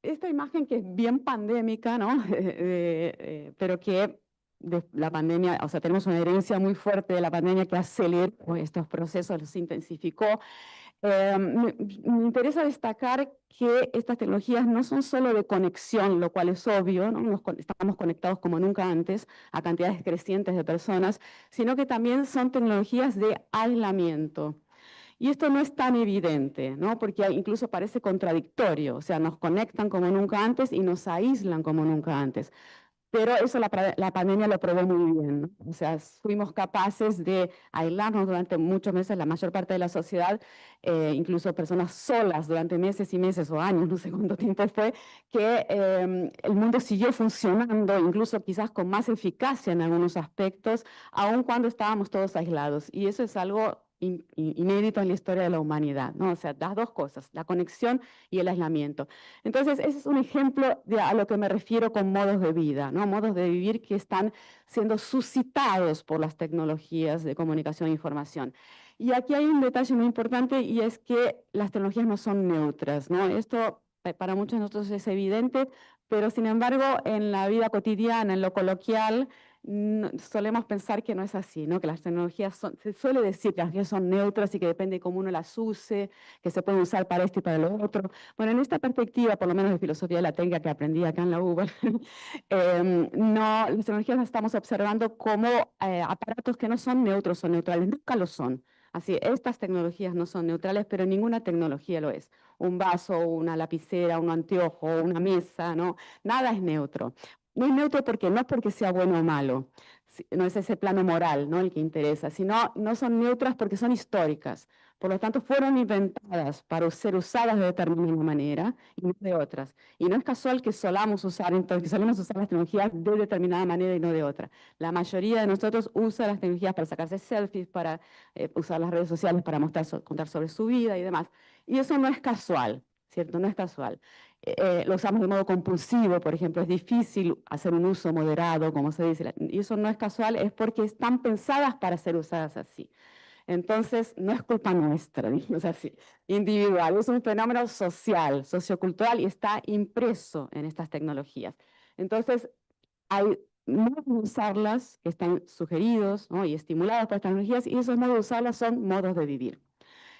Esta imagen que es bien pandémica, ¿no? Pero que de la pandemia, o sea, tenemos una herencia muy fuerte de la pandemia que aceleró estos procesos, los intensificó. Me interesa destacar que estas tecnologías no son solo de conexión, lo cual es obvio, ¿no? Estamos conectados como nunca antes a cantidades crecientes de personas, sino que también son tecnologías de aislamiento. Y esto no es tan evidente, ¿no? Porque incluso parece contradictorio, o sea, nos conectan como nunca antes y nos aíslan como nunca antes. Pero eso la pandemia lo probó muy bien, ¿no? O sea, fuimos capaces de aislarnos durante muchos meses, la mayor parte de la sociedad, incluso personas solas durante meses y meses o años, no sé cuánto tiempo fue, que el mundo siguió funcionando, incluso quizás con más eficacia en algunos aspectos, aun cuando estábamos todos aislados. Y eso es algo inédito en la historia de la humanidad, ¿no? O sea, las dos cosas, la conexión y el aislamiento. Entonces, ese es un ejemplo de a lo que me refiero con modos de vida, ¿no? Modos de vivir que están siendo suscitados por las tecnologías de comunicación e información. Y aquí hay un detalle muy importante y es que las tecnologías no son neutras, ¿no? Esto para muchos de nosotros es evidente, pero sin embargo en la vida cotidiana, en lo coloquial, solemos pensar que no es así, ¿no? Que las tecnologías se suele decir que las tecnologías son neutras y que depende de cómo uno las use, que se pueden usar para esto y para lo otro. Bueno, en esta perspectiva, por lo menos de filosofía de la técnica que aprendí acá en la UBA, no, las tecnologías las estamos observando como aparatos que no son neutros o neutrales, nunca lo son. Así, estas tecnologías no son neutrales, pero ninguna tecnología lo es. Un vaso, una lapicera, un anteojo, una mesa, ¿no? Nada es neutro. No es neutro porque no es porque sea bueno o malo, no es ese plano moral, ¿no? El que interesa, sino no son neutras porque son históricas. Por lo tanto, fueron inventadas para ser usadas de determinada manera y no de otras. Y no es casual que solamos usar, entonces, que solemos usar las tecnologías de determinada manera y no de otra. La mayoría de nosotros usa las tecnologías para sacarse selfies, para usar las redes sociales para contar sobre su vida y demás. Y eso no es casual, ¿cierto? No es casual. Lo usamos de modo compulsivo, por ejemplo, es difícil hacer un uso moderado, como se dice, y eso no es casual, es porque están pensadas para ser usadas así. Entonces, no es culpa nuestra, digamos así, individual, es un fenómeno social, sociocultural y está impreso en estas tecnologías. Entonces, hay modos de usarlas que están sugeridos, ¿no? Y estimulados por estas tecnologías, y esos modos de usarlas son modos de vivir.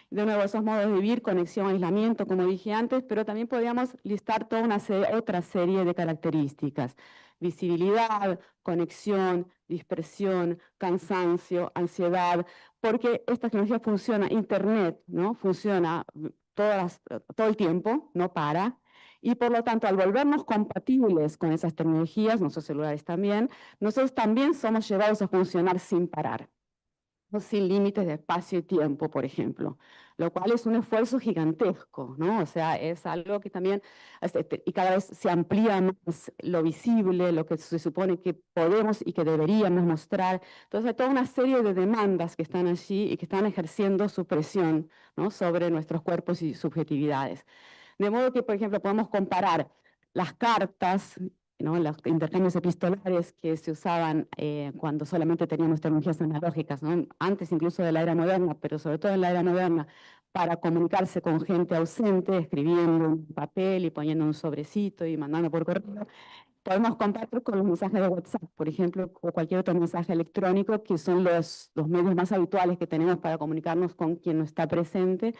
De nuevo, esos modos de vivir, conexión, aislamiento, como dije antes, pero también podríamos listar toda una otra serie de características. Visibilidad, conexión, dispersión, cansancio, ansiedad, porque esta tecnología funciona, Internet, ¿no? Funciona todo el tiempo, no para, y por lo tanto, al volvernos compatibles con esas tecnologías, nuestros celulares también, nosotros también somos llevados a funcionar sin parar, ¿no? Sin límites de espacio y tiempo, por ejemplo, lo cual es un esfuerzo gigantesco, ¿no? O sea, es algo que también, y cada vez se amplía más lo visible, lo que se supone que podemos y que deberíamos mostrar. Entonces, hay toda una serie de demandas que están allí y que están ejerciendo su presión, ¿no? Sobre nuestros cuerpos y subjetividades. De modo que, por ejemplo, podemos comparar las cartas, ¿no? Los intercambios epistolares que se usaban cuando solamente teníamos tecnologías analógicas, ¿no? Antes incluso de la era moderna, pero sobre todo en la era moderna, para comunicarse con gente ausente, escribiendo en papel y poniendo un sobrecito y mandando por correo. Podemos compartir con los mensajes de WhatsApp, por ejemplo, o cualquier otro mensaje electrónico, que son los medios más habituales que tenemos para comunicarnos con quien no está presente.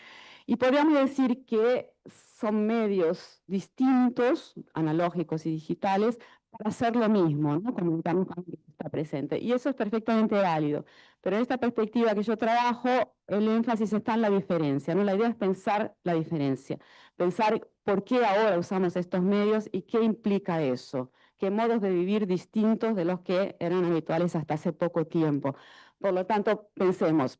Y podríamos decir que son medios distintos, analógicos y digitales, para hacer lo mismo, ¿no? Comunicarnos con quien está presente. Y eso es perfectamente válido. Pero en esta perspectiva que yo trabajo, el énfasis está en la diferencia, ¿no? La idea es pensar la diferencia, pensar por qué ahora usamos estos medios y qué implica eso, qué modos de vivir distintos de los que eran habituales hasta hace poco tiempo. Por lo tanto, pensemos,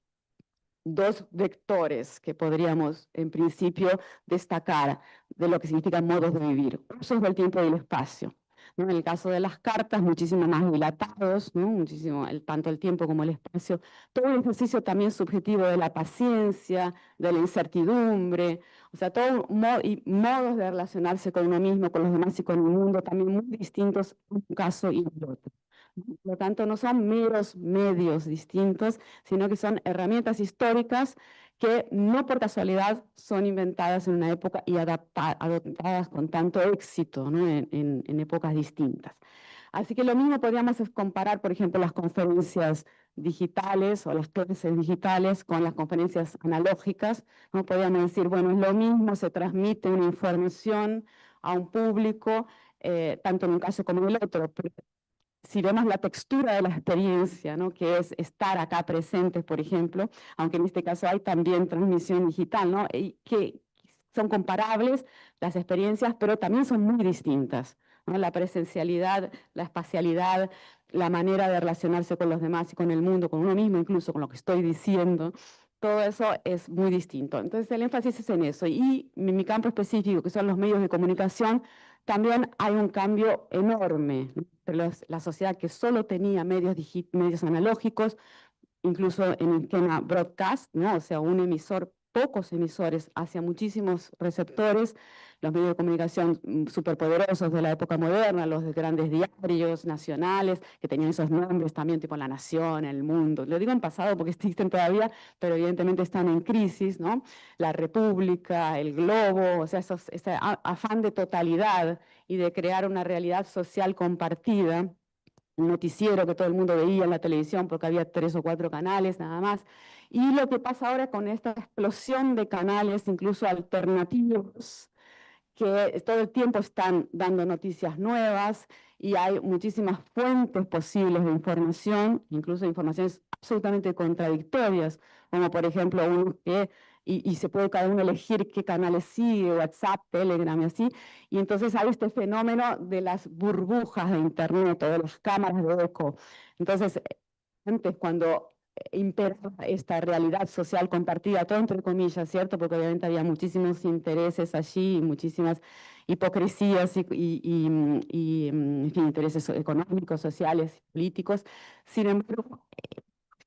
dos vectores que podríamos en principio destacar de lo que significan modos de vivir. Usos del tiempo y el espacio, ¿no? En el caso de las cartas, muchísimo más dilatados, ¿no? Muchísimo, tanto el tiempo como el espacio. Todo un ejercicio también subjetivo de la paciencia, de la incertidumbre, o sea, todo y modos de relacionarse con uno mismo, con los demás y con el mundo también muy distintos en un caso y en el otro. Por lo tanto, no son meros medios distintos, sino que son herramientas históricas que no por casualidad son inventadas en una época y adoptadas con tanto éxito, ¿no? en épocas distintas. Así que lo mismo podríamos comparar, por ejemplo, las conferencias digitales o las clases digitales con las conferencias analógicas, ¿no? Podríamos decir, bueno, es lo mismo, se transmite una información a un público, tanto en un caso como en el otro, pero si vemos la textura de la experiencia, ¿no? Que es estar acá presentes, por ejemplo, aunque en este caso hay también transmisión digital, ¿no? Y que son comparables las experiencias, pero también son muy distintas, ¿no? La presencialidad, la espacialidad, la manera de relacionarse con los demás y con el mundo, con uno mismo, incluso con lo que estoy diciendo, todo eso es muy distinto. Entonces el énfasis es en eso. Y en mi campo específico, que son los medios de comunicación, también hay un cambio enorme, ¿no? La sociedad que solo tenía medios analógicos, incluso en el esquema broadcast, ¿no? O sea, un emisor, pocos emisores hacia muchísimos receptores, los medios de comunicación superpoderosos de la época moderna, los de grandes diarios nacionales, que tenían esos nombres también, tipo La Nación, El Mundo. Lo digo en pasado porque existen todavía, pero evidentemente están en crisis, ¿no? La República, El Globo, o sea, ese afán de totalidad y de crear una realidad social compartida, un noticiero que todo el mundo veía en la televisión porque había 3 o 4 canales nada más. Y lo que pasa ahora con esta explosión de canales, incluso alternativos, que todo el tiempo están dando noticias nuevas y hay muchísimas fuentes posibles de información, incluso informaciones absolutamente contradictorias, como por ejemplo uno que, y se puede cada uno elegir qué canales sigue, WhatsApp, Telegram y así, y entonces hay este fenómeno de las burbujas de Internet o de las cámaras de eco. Entonces, antes cuando imperaba esta realidad social compartida, todo entre comillas, ¿cierto? Porque obviamente había muchísimos intereses allí, muchísimas hipocresías en fin, intereses económicos, sociales, políticos. Sin embargo,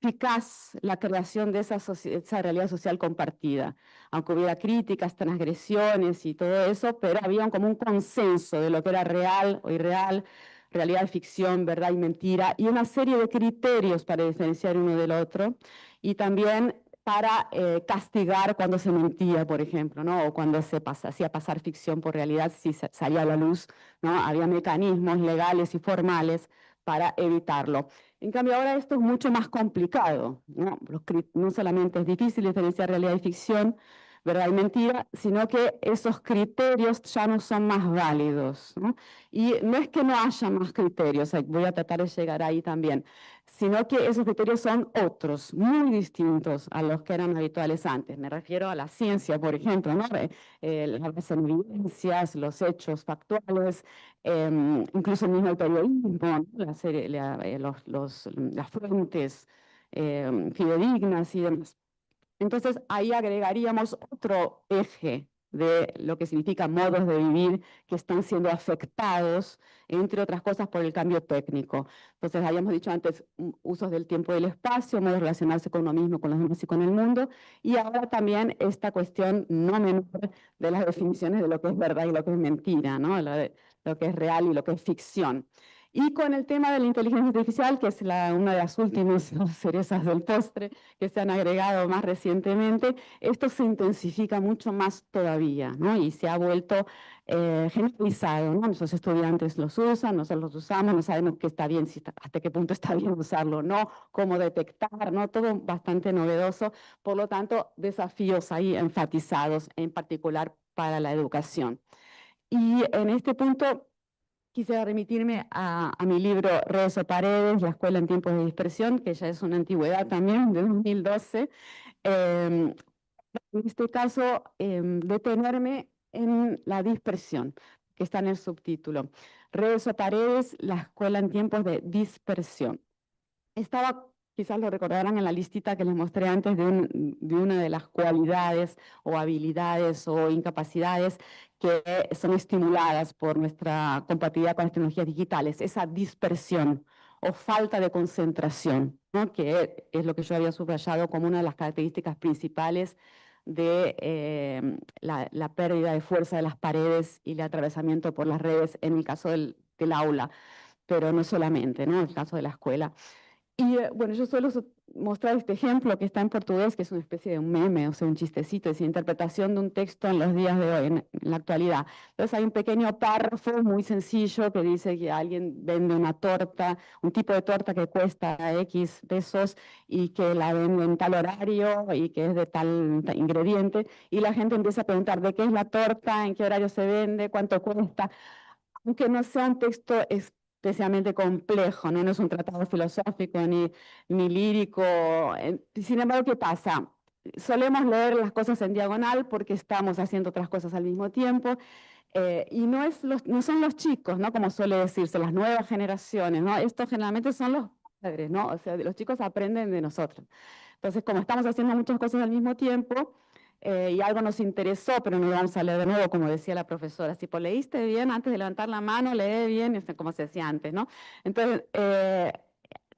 eficaz la creación de esa realidad social compartida, aunque hubiera críticas, transgresiones y todo eso, pero había como un consenso de lo que era real o irreal, realidad, ficción, verdad y mentira, y una serie de criterios para diferenciar uno del otro, y también para castigar cuando se mentía, por ejemplo, ¿no? O cuando se hacía pasar ficción por realidad, si salía a la luz, ¿no? Había mecanismos legales y formales para evitarlo. En cambio, ahora esto es mucho más complicado, ¿no? No solamente es difícil diferenciar realidad y ficción, verdad y mentira, sino que esos criterios ya no son más válidos, ¿no? Y no es que no haya más criterios, voy a tratar de llegar ahí también, sino que esos criterios son otros, muy distintos a los que eran habituales antes. Me refiero a la ciencia, por ejemplo, ¿no? Las evidencias, los hechos factuales, incluso el mismo periodismo, ¿no? Las fuentes fidedignas y demás. Entonces ahí agregaríamos otro eje de lo que significa modos de vivir que están siendo afectados, entre otras cosas, por el cambio técnico. Entonces, habíamos dicho antes, usos del tiempo y del espacio, modos de relacionarse con uno mismo, con los demás y con el mundo, y ahora también esta cuestión no menor de las definiciones de lo que es verdad y lo que es mentira, ¿no? Lo que es real y lo que es ficción. Y con el tema de la inteligencia artificial, que es una de las últimas cerezas del postre que se han agregado más recientemente, esto se intensifica mucho más todavía, ¿no? Y se ha vuelto generalizado, ¿no? Nuestros estudiantes los usan, nosotros los usamos, no sabemos qué está bien, hasta qué punto está bien usarlo o no, cómo detectar, ¿no? Todo bastante novedoso, por lo tanto, desafíos ahí enfatizados, en particular para la educación. Y en este punto quisiera remitirme a mi libro Redes o Paredes, la escuela en tiempos de dispersión, que ya es una antigüedad también, de 2012. En este caso, detenerme en la dispersión, que está en el subtítulo. Redes o Paredes, la escuela en tiempos de dispersión. Estaba, quizás lo recordarán en la listita que les mostré antes, de una de las cualidades o habilidades o incapacidades que son estimuladas por nuestra compatibilidad con las tecnologías digitales, esa dispersión o falta de concentración, ¿no? Que es lo que yo había subrayado como una de las características principales de la pérdida de fuerza de las paredes y el atravesamiento por las redes en el caso del aula, pero no solamente, ¿no? En el caso de la escuela. Y bueno, yo suelo mostrar este ejemplo que está en portugués, que es una especie de un meme, o sea, un chistecito, es interpretación de un texto en los días de hoy, en la actualidad. Entonces hay un pequeño párrafo muy sencillo que dice que alguien vende una torta, un tipo de torta que cuesta X pesos y que la vende en tal horario y que es de tal ingrediente, y la gente empieza a preguntar de qué es la torta, en qué horario se vende, cuánto cuesta, aunque no sea un texto especialmente complejo, ¿no? No es un tratado filosófico ni lírico. Sin embargo, ¿qué pasa? Solemos leer las cosas en diagonal porque estamos haciendo otras cosas al mismo tiempo, y no son los chicos, ¿no? Como suele decirse, las nuevas generaciones, ¿no? Estos generalmente son los padres, ¿no? O sea, los chicos aprenden de nosotros. Entonces, como estamos haciendo muchas cosas al mismo tiempo, y algo nos interesó, pero no lo vamos a leer de nuevo, como decía la profesora. Si pues leíste bien, antes de levantar la mano, lee bien, como se decía antes, ¿no? Entonces,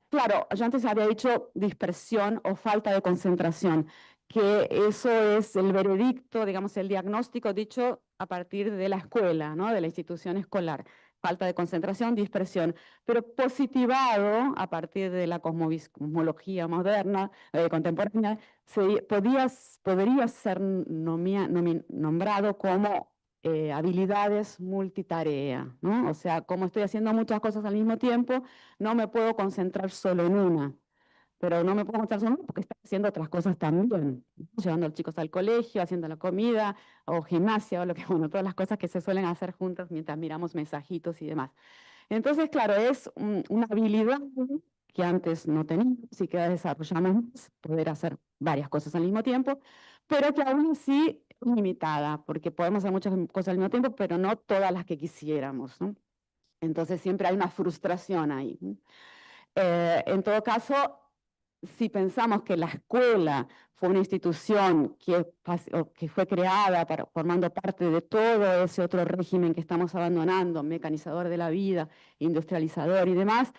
claro, yo antes había dicho dispersión o falta de concentración, que eso es el veredicto, digamos, el diagnóstico dicho a partir de la escuela, ¿no? De la institución escolar. Falta de concentración, dispersión, pero positivado a partir de la cosmología moderna, contemporánea, podría ser nombrado como habilidades multitarea, ¿no? O sea, como estoy haciendo muchas cosas al mismo tiempo, no me puedo concentrar solo en una, pero no me puedo concentrar solo en una porque estoy haciendo otras cosas también, llevando a los chicos al colegio, haciendo la comida, o gimnasia, o lo que, bueno, todas las cosas que se suelen hacer juntas mientras miramos mensajitos y demás. Entonces, claro, es una habilidad que antes no teníamos y que desarrollamos más, poder hacer varias cosas al mismo tiempo, pero que aún así es limitada, porque podemos hacer muchas cosas al mismo tiempo, pero no todas las que quisiéramos, ¿no? Entonces siempre hay una frustración ahí. En todo caso, si pensamos que la escuela fue una institución que fue creada formando parte de todo ese otro régimen que estamos abandonando, mecanizador de la vida, industrializador y demás,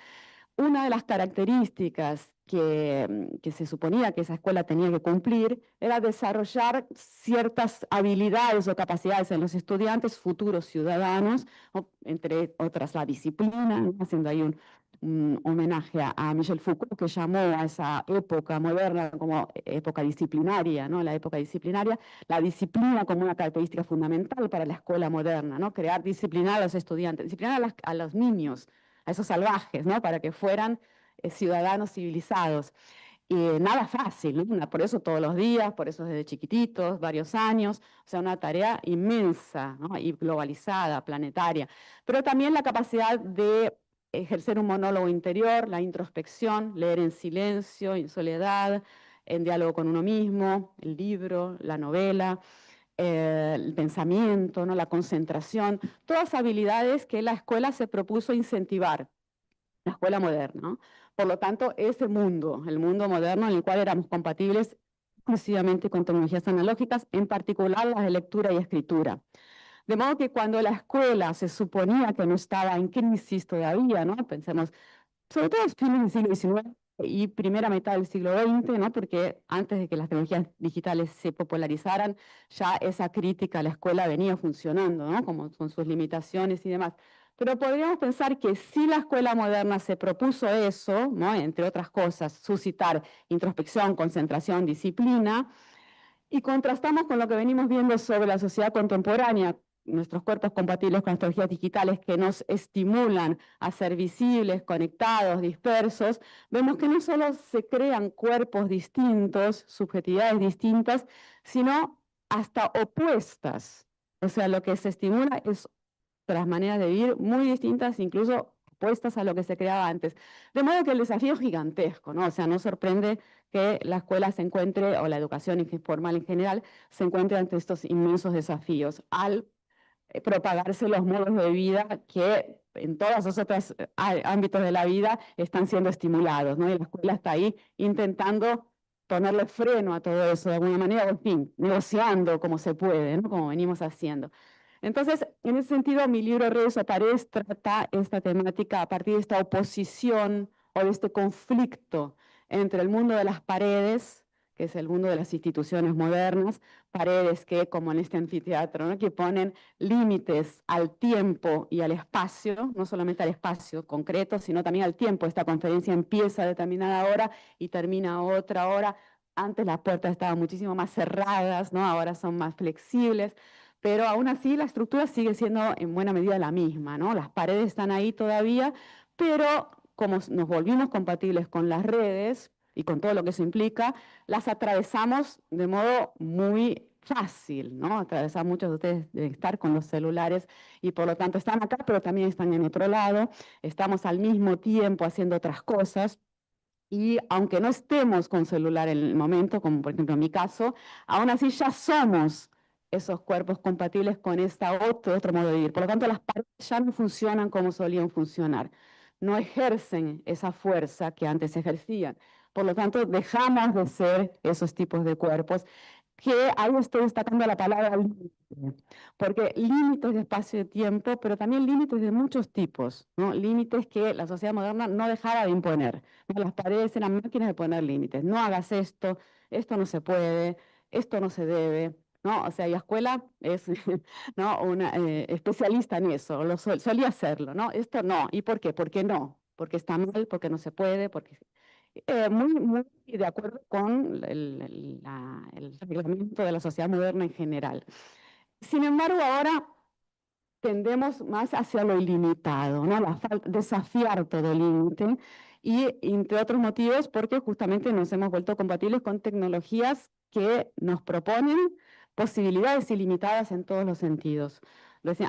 una de las características que se suponía que esa escuela tenía que cumplir era desarrollar ciertas habilidades o capacidades en los estudiantes, futuros ciudadanos, entre otras la disciplina, ¿no? Haciendo ahí un homenaje a Michel Foucault, que llamó a esa época moderna como época disciplinaria, ¿no? La época disciplinaria, la disciplina como una característica fundamental para la escuela moderna, ¿no? Crear disciplinar a los estudiantes, disciplinar a los niños, a esos salvajes, ¿no? Para que fueran ciudadanos civilizados. Y nada fácil, ¿no? Por eso todos los días, por eso desde chiquititos, varios años, o sea, una tarea inmensa, ¿no? Y globalizada, planetaria, pero también la capacidad de ejercer un monólogo interior, la introspección, leer en silencio, en soledad, en diálogo con uno mismo, el libro, la novela, el pensamiento, ¿no? La concentración, todas habilidades que la escuela se propuso incentivar, la escuela moderna, ¿no? Por lo tanto, ese mundo, el mundo moderno en el cual éramos compatibles exclusivamente con tecnologías analógicas, en particular las de lectura y escritura. De modo que cuando la escuela se suponía que no estaba en crisis todavía, ¿no? Pensemos, sobre todo a fines del siglo XIX y primera mitad del siglo XX, ¿no? Porque antes de que las tecnologías digitales se popularizaran, ya esa crítica a la escuela venía funcionando, ¿no? Como con sus limitaciones y demás. Pero podríamos pensar que si la escuela moderna se propuso eso, ¿no? Entre otras cosas, suscitar introspección, concentración, disciplina, y contrastamos con lo que venimos viendo sobre la sociedad contemporánea, nuestros cuerpos compatibles con las tecnologías digitales que nos estimulan a ser visibles, conectados, dispersos, vemos que no solo se crean cuerpos distintos, subjetividades distintas, sino hasta opuestas. O sea, lo que se estimula es otras maneras de vivir muy distintas, incluso opuestas a lo que se creaba antes. De modo que el desafío es gigantesco, ¿no? O sea, no sorprende que la escuela se encuentre, o la educación formal en general, se encuentre ante estos inmensos desafíos al propagarse los modos de vida que en todos los otros ámbitos de la vida están siendo estimulados, ¿no? Y la escuela está ahí intentando ponerle freno a todo eso de alguna manera, o en fin, negociando como se puede, ¿no? Como venimos haciendo. Entonces, en ese sentido, mi libro Redes o Paredes trata esta temática a partir de esta oposición o de este conflicto entre el mundo de las paredes, que es el mundo de las instituciones modernas, paredes que, como en este anfiteatro, ¿no? Que ponen límites al tiempo y al espacio, no solamente al espacio concreto, sino también al tiempo. Esta conferencia empieza a determinada hora y termina a otra hora. Antes las puertas estaban muchísimo más cerradas, ¿no? Ahora son más flexibles. Pero aún así la estructura sigue siendo en buena medida la misma, ¿no? Las paredes están ahí todavía, pero como nos volvimos compatibles con las redes y con todo lo que eso implica, las atravesamos de modo muy fácil, ¿no? Atravesar, muchos de ustedes deben estar con los celulares y por lo tanto están acá, pero también están en otro lado, estamos al mismo tiempo haciendo otras cosas. Y aunque no estemos con celular en el momento, como por ejemplo en mi caso, aún así ya somos esos cuerpos compatibles con otro modo de vivir. Por lo tanto, las paredes ya no funcionan como solían funcionar. No ejercen esa fuerza que antes ejercían. Por lo tanto, dejamos de ser esos tipos de cuerpos, que ahí estoy destacando la palabra límite, porque límites de espacio y tiempo, pero también límites de muchos tipos, ¿no? Límites que la sociedad moderna no dejaba de imponer, ¿no? Las paredes eran máquinas de poner límites. No hagas esto, esto no se puede, esto no se debe, ¿no? O sea, y la escuela es ¿no? Una especialista en eso, solía hacerlo, ¿no? Esto no. ¿Y por qué? ¿Por qué no? Porque está mal, porque no se puede, porque... muy de acuerdo con el reglamento de la sociedad moderna en general. Sin embargo, ahora tendemos más hacia lo ilimitado, ¿no? Desafiar todo límite, y entre otros motivos porque justamente nos hemos vuelto compatibles con tecnologías que nos proponen posibilidades ilimitadas en todos los sentidos.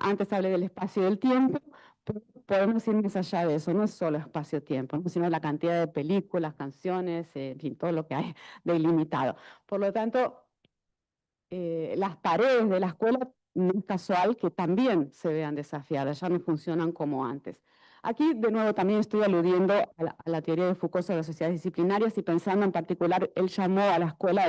Antes hablé del espacio y del tiempo, pero podemos ir más allá de eso, no es solo espacio-tiempo, ¿no? Sino la cantidad de películas, canciones, en fin, todo lo que hay de ilimitado. Por lo tanto, las paredes de la escuela no es casual que también se vean desafiadas, ya no funcionan como antes. Aquí, de nuevo, también estoy aludiendo a la teoría de Foucault sobre las sociedades disciplinarias y pensando en particular, él llamó a la escuela,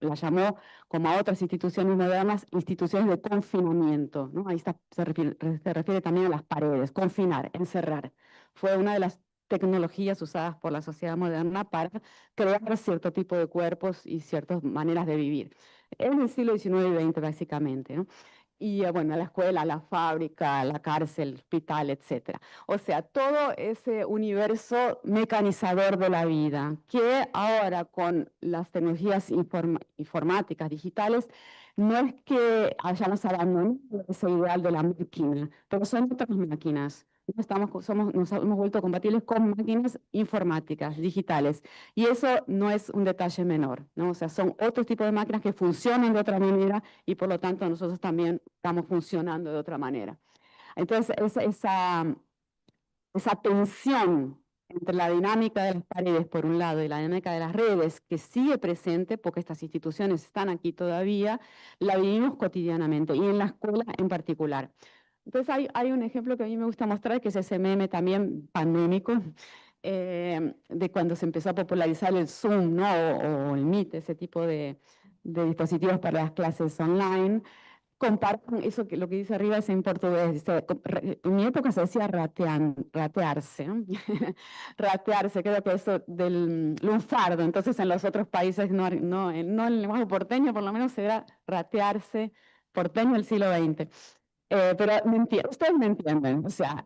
la llamó, como a otras instituciones modernas, instituciones de confinamiento, ¿no? Ahí se refiere también a las paredes, confinar, encerrar. Fue una de las tecnologías usadas por la sociedad moderna para crear cierto tipo de cuerpos y ciertas maneras de vivir. En el siglo XIX y XX, básicamente, ¿no? Y bueno, la escuela, la fábrica, la cárcel, el hospital, etc. O sea, todo ese universo mecanizador de la vida, que ahora con las tecnologías informáticas, digitales, no es que hayamos abandonado ese ideal de la máquina, pero son otras máquinas, nos hemos vuelto compatibles con máquinas informáticas, digitales. Y eso no es un detalle menor, ¿no? O sea, son otros tipos de máquinas que funcionan de otra manera y por lo tanto nosotros también estamos funcionando de otra manera. Entonces, esa tensión entre la dinámica de las paredes, por un lado, y la dinámica de las redes, que sigue presente, porque estas instituciones están aquí todavía, la vivimos cotidianamente, y en la escuela en particular. Entonces hay un ejemplo que a mí me gusta mostrar, que es ese meme también pandémico, de cuando se empezó a popularizar el Zoom, ¿no? o el Meet, ese tipo de dispositivos para las clases online. Compartan eso que lo que dice arriba es en portugués. Dice, en mi época se decía ratearse. Ratearse, creo que eso del lunfardo. Entonces en los otros países, no en el lenguaje porteño, por lo menos era ratearse, porteño del siglo XX. Pero ustedes me entienden, o sea,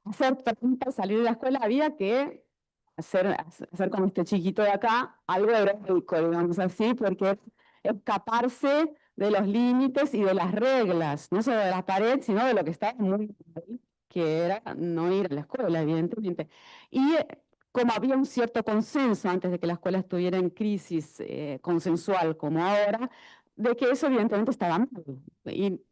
hacer preguntas, salir de la escuela, había que hacer con este chiquito de acá algo heroico, digamos así, porque escaparse de los límites y de las reglas, no solo de la pared, sino de lo que estaba muy mal, que era no ir a la escuela, evidentemente. Y como había un cierto consenso antes de que la escuela estuviera en crisis consensual como ahora, de que eso evidentemente estaba mal.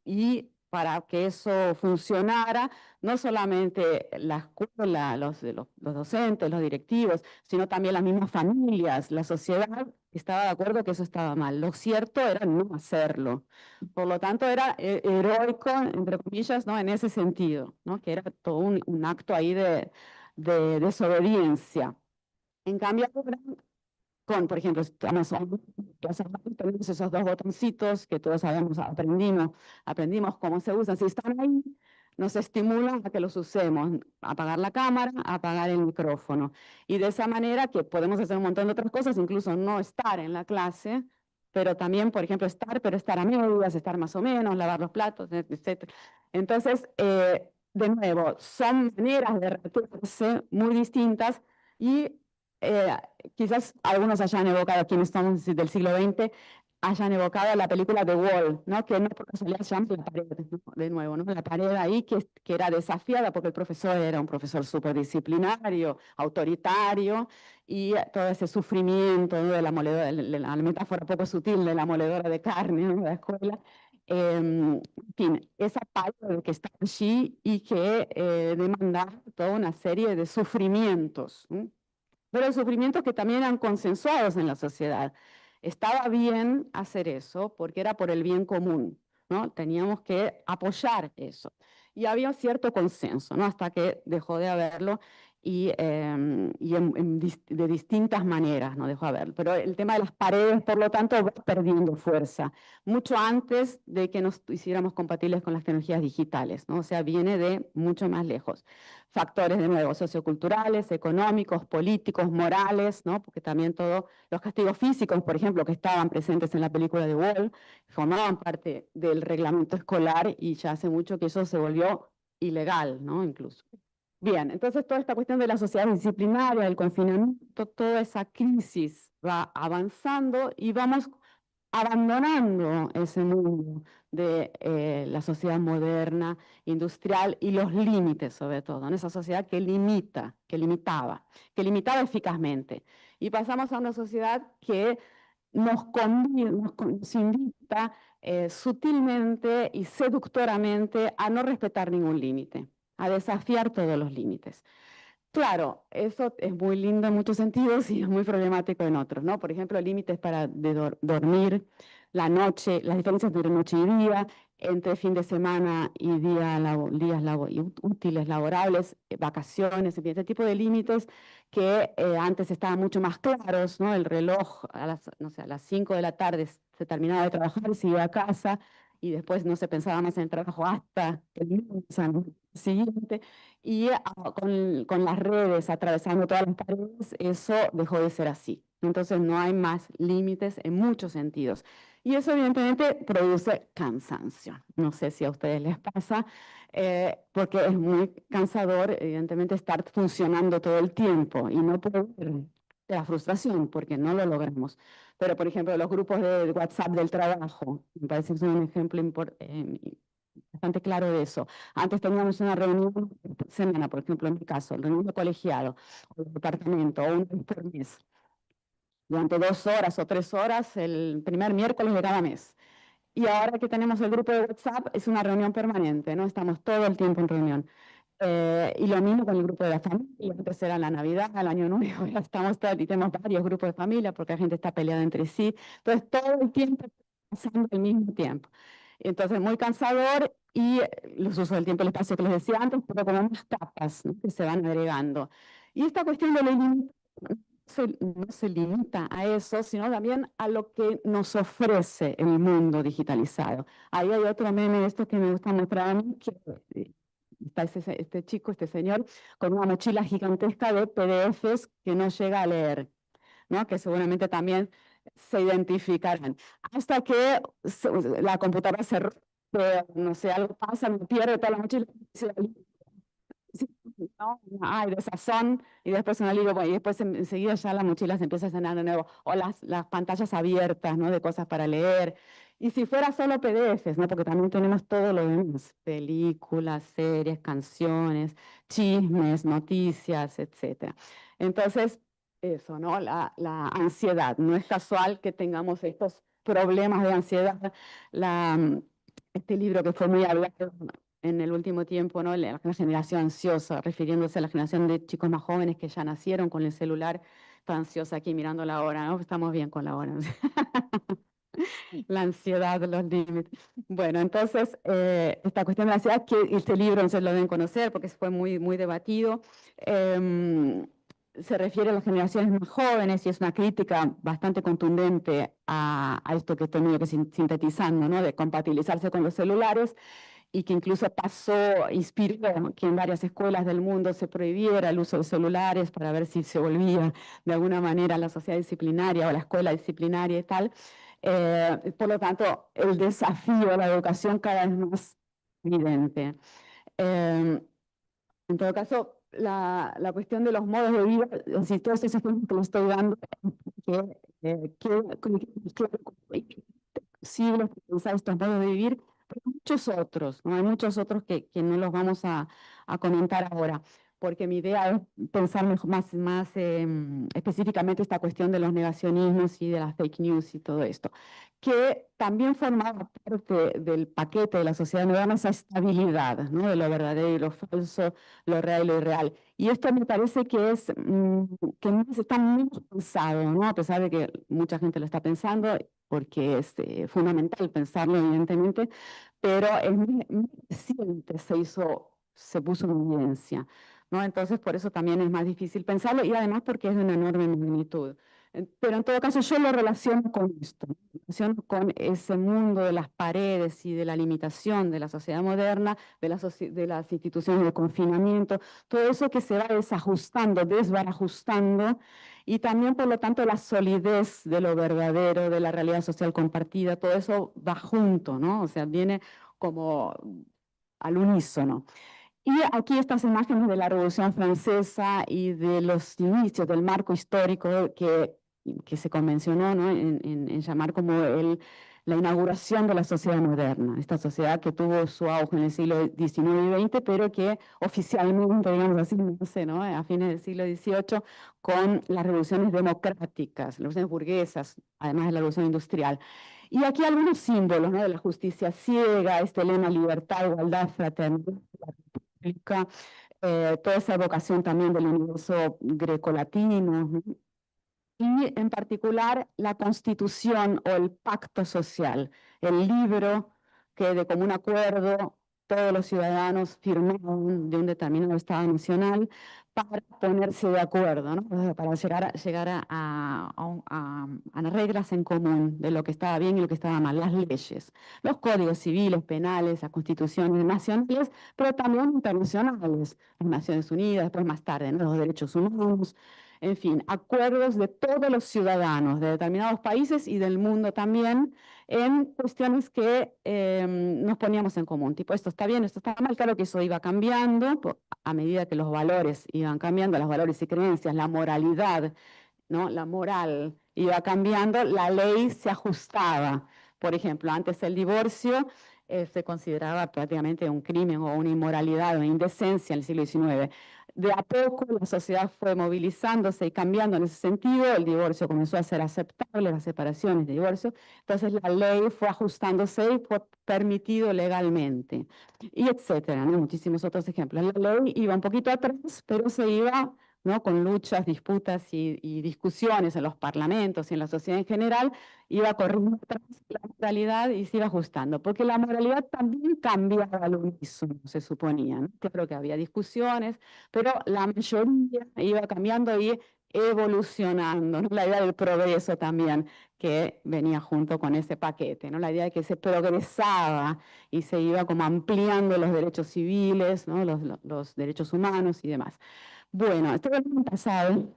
Y para que eso funcionara, no solamente la escuela, los docentes, los directivos, sino también las mismas familias, la sociedad estaba de acuerdo que eso estaba mal. Lo cierto era no hacerlo. Por lo tanto, era heroico, entre comillas, ¿no? En ese sentido, ¿no? Que era todo un acto ahí de desobediencia. En cambio, ahora, por ejemplo, tenemos esos dos botoncitos que todos sabemos, aprendimos cómo se usan. Si están ahí, nos estimulan a que los usemos, apagar la cámara, apagar el micrófono. Y de esa manera que podemos hacer un montón de otras cosas, incluso no estar en la clase, pero también, por ejemplo, pero estar a medias, estar más o menos, lavar los platos, etc. Entonces, de nuevo, son maneras de retirarse muy distintas y quizás algunos hayan evocado, quienes estamos del siglo XX, hayan evocado la película The Wall, ¿no? Que no por casualidad se llama La Pared, ¿no? De nuevo, ¿no? La pared ahí que era desafiada porque el profesor era un profesor súper disciplinario, autoritario, y todo ese sufrimiento, ¿no? De la moledora, la metáfora poco sutil de la moledora de carne, ¿no? De la escuela. En fin, esa pared que está allí y que demanda toda una serie de sufrimientos, ¿no? Pero sufrimientos que también eran consensuados en la sociedad. Estaba bien hacer eso porque era por el bien común, ¿no? Teníamos que apoyar eso. Y había cierto consenso, ¿no? Hasta que dejó de haberlo y de distintas maneras no dejó de haberlo. Pero el tema de las paredes, por lo tanto, va perdiendo fuerza, mucho antes de que nos hiciéramos compatibles con las tecnologías digitales, ¿no? O sea, viene de mucho más lejos. Factores, de nuevo, socioculturales, económicos, políticos, morales, ¿no? Porque también todos los castigos físicos, por ejemplo, que estaban presentes en la película de Wall, formaban parte del reglamento escolar y ya hace mucho que eso se volvió ilegal, ¿no? Incluso. Bien, entonces toda esta cuestión de la sociedad disciplinaria, del confinamiento, toda esa crisis va avanzando y vamos abandonando ese mundo de la sociedad moderna, industrial y los límites sobre todo, en esa sociedad que limitaba eficazmente. Y pasamos a una sociedad que nos invita sutilmente y seductoramente a no respetar ningún límite, a desafiar todos los límites. Claro, eso es muy lindo en muchos sentidos y es muy problemático en otros, ¿no? Por ejemplo, límites para dormir, la noche, las diferencias entre noche y día, entre fin de semana y días útiles, laborables, vacaciones, en fin, este tipo de límites que antes estaban mucho más claros, ¿no? El reloj no sé, a las 5 de la tarde se terminaba de trabajar, se iba a casa y después no se pensaba más en el trabajo hasta el lunes siguiente. Y con las redes atravesando todas las paredes, eso dejó de ser así. Entonces no hay más límites en muchos sentidos. Y eso evidentemente produce cansancio. No sé si a ustedes les pasa, porque es muy cansador, evidentemente, estar funcionando todo el tiempo y no poder de la frustración, porque no lo logramos. Pero, por ejemplo, los grupos de WhatsApp del trabajo, me parece que son un ejemplo bastante claro de eso. Antes teníamos una reunión por semana, por ejemplo, en mi caso, reunión de colegiado, o de departamento, o una vez por mes, durante 2 horas o 3 horas, el primer miércoles de cada mes. Y ahora que tenemos el grupo de WhatsApp, es una reunión permanente, ¿no? Estamos todo el tiempo en reunión. Y lo mismo con el grupo de la familia, antes era la Navidad, el Año Nuevo, ahora estamos todos, y tenemos varios grupos de familia porque la gente está peleada entre sí. Entonces, todo el tiempo pasando al mismo tiempo. Entonces, muy cansador y los usos del tiempo y el espacio que les decía antes, pero como más capas, ¿no?, que se van agregando. Y esta cuestión de la no se limita a eso, sino también a lo que nos ofrece el mundo digitalizado. Ahí hay otro meme de esto que me gusta mostrar a mí, que está este chico, este señor, con una mochila gigantesca de PDFs que no llega a leer, ¿no?, que seguramente también se identificarán. Hasta que la computadora se rompe, no sé, algo pasa, me pierde toda la mochila, ¿no? Ay, desazón, y después un alivio, bueno, y después enseguida ya la mochila se empieza a llenar de nuevo, o las pantallas abiertas, ¿no?, de cosas para leer. Y si fuera solo PDFs, ¿no?, porque también tenemos todo lo demás, películas, series, canciones, chismes, noticias, etc. Entonces, eso, ¿no?, la ansiedad. No es casual que tengamos estos problemas de ansiedad. Este libro que fue muy hablado en el último tiempo, ¿no?, la generación ansiosa, refiriéndose a la generación de chicos más jóvenes que ya nacieron con el celular. Está ansiosa aquí mirando la hora, ¿no? Estamos bien con la hora. La ansiedad, los límites. Bueno, entonces, esta cuestión de la ansiedad, que este libro no se lo deben conocer porque fue muy, muy debatido, se refiere a las generaciones más jóvenes y es una crítica bastante contundente a esto que estoy medio que sintetizando, ¿no?, de compatibilizarse con los celulares, y que incluso inspiró que en varias escuelas del mundo se prohibiera el uso de celulares para ver si se volvía de alguna manera la sociedad disciplinaria o la escuela disciplinaria y tal. Por lo tanto, el desafío a la educación cada vez más evidente. En todo caso, la cuestión de los modos de vida, si todos esos ejemplos que le estoy dando, posible pensar estos modos de vivir, pero muchos otros, ¿no? Hay muchos otros que no los vamos a comentar ahora, porque mi idea es pensar más específicamente esta cuestión de los negacionismos y de las fake news y todo esto, que también formaba parte del paquete de la sociedad moderna, esa estabilidad, ¿no?, de lo verdadero y lo falso, lo real y lo irreal. Y esto me parece que que está muy pensado, ¿no?, a pesar de que mucha gente lo está pensando, porque es fundamental pensarlo, evidentemente, pero es muy reciente, se puso en evidencia, ¿no? Entonces, por eso también es más difícil pensarlo, y además porque es de una enorme magnitud. Pero en todo caso yo lo relaciono con esto, ¿no?, lo relaciono con ese mundo de las paredes y de la limitación de la sociedad moderna, de las instituciones de confinamiento, todo eso que se va desajustando, desbarajustando, y también, por lo tanto, la solidez de lo verdadero, de la realidad social compartida, todo eso va junto, ¿no? O sea, viene como al unísono. Y aquí estas imágenes de la Revolución Francesa y de los inicios del marco histórico que se convencionó, ¿no?, en llamar como la inauguración de la sociedad moderna, esta sociedad que tuvo su auge en el siglo XIX y XX, pero que oficialmente, digamos así, no sé, ¿no?, a fines del siglo XVIII, con las revoluciones democráticas, las revoluciones burguesas, además de la revolución industrial. Y aquí algunos símbolos, ¿no?, de la justicia ciega, este lema libertad, igualdad, fraternidad, toda esa evocación también del universo grecolatino, ¿no?, y en particular la Constitución o el Pacto Social, el libro que de común acuerdo todos los ciudadanos firmaron de un determinado Estado nacional para ponerse de acuerdo, ¿no?, o sea, para llegar a reglas en común de lo que estaba bien y lo que estaba mal, las leyes, los códigos civiles, penales, las constituciones nacionales, pero también internacionales, las Naciones Unidas, después más tarde, ¿no?, los derechos humanos. En fin, acuerdos de todos los ciudadanos de determinados países y del mundo también en cuestiones que nos poníamos en común. Tipo, esto está bien, esto está mal. Claro que eso iba cambiando a medida que los valores iban cambiando, los valores y creencias, la moralidad, ¿no?, la moral iba cambiando, la ley se ajustaba. Por ejemplo, antes el divorcio se consideraba prácticamente un crimen o una inmoralidad, una indecencia en el siglo XIX. De a poco la sociedad fue movilizándose y cambiando en ese sentido, el divorcio comenzó a ser aceptable, las separaciones de divorcio, entonces la ley fue ajustándose y fue permitido legalmente, y etcétera, ¿no? Muchísimos otros ejemplos. La ley iba un poquito atrás, pero se iba, ¿no?, con luchas, disputas y discusiones en los parlamentos y en la sociedad en general, iba corriendo atrás la moralidad y se iba ajustando, porque la moralidad también cambiaba al unísono, se suponía, ¿no? Claro que había discusiones, pero la mayoría iba cambiando y evolucionando, ¿no? La idea del progreso también, que venía junto con ese paquete, ¿no? La idea de que se progresaba y se iba como ampliando los derechos civiles, ¿no?, los derechos humanos y demás. Bueno, esto es un pasado,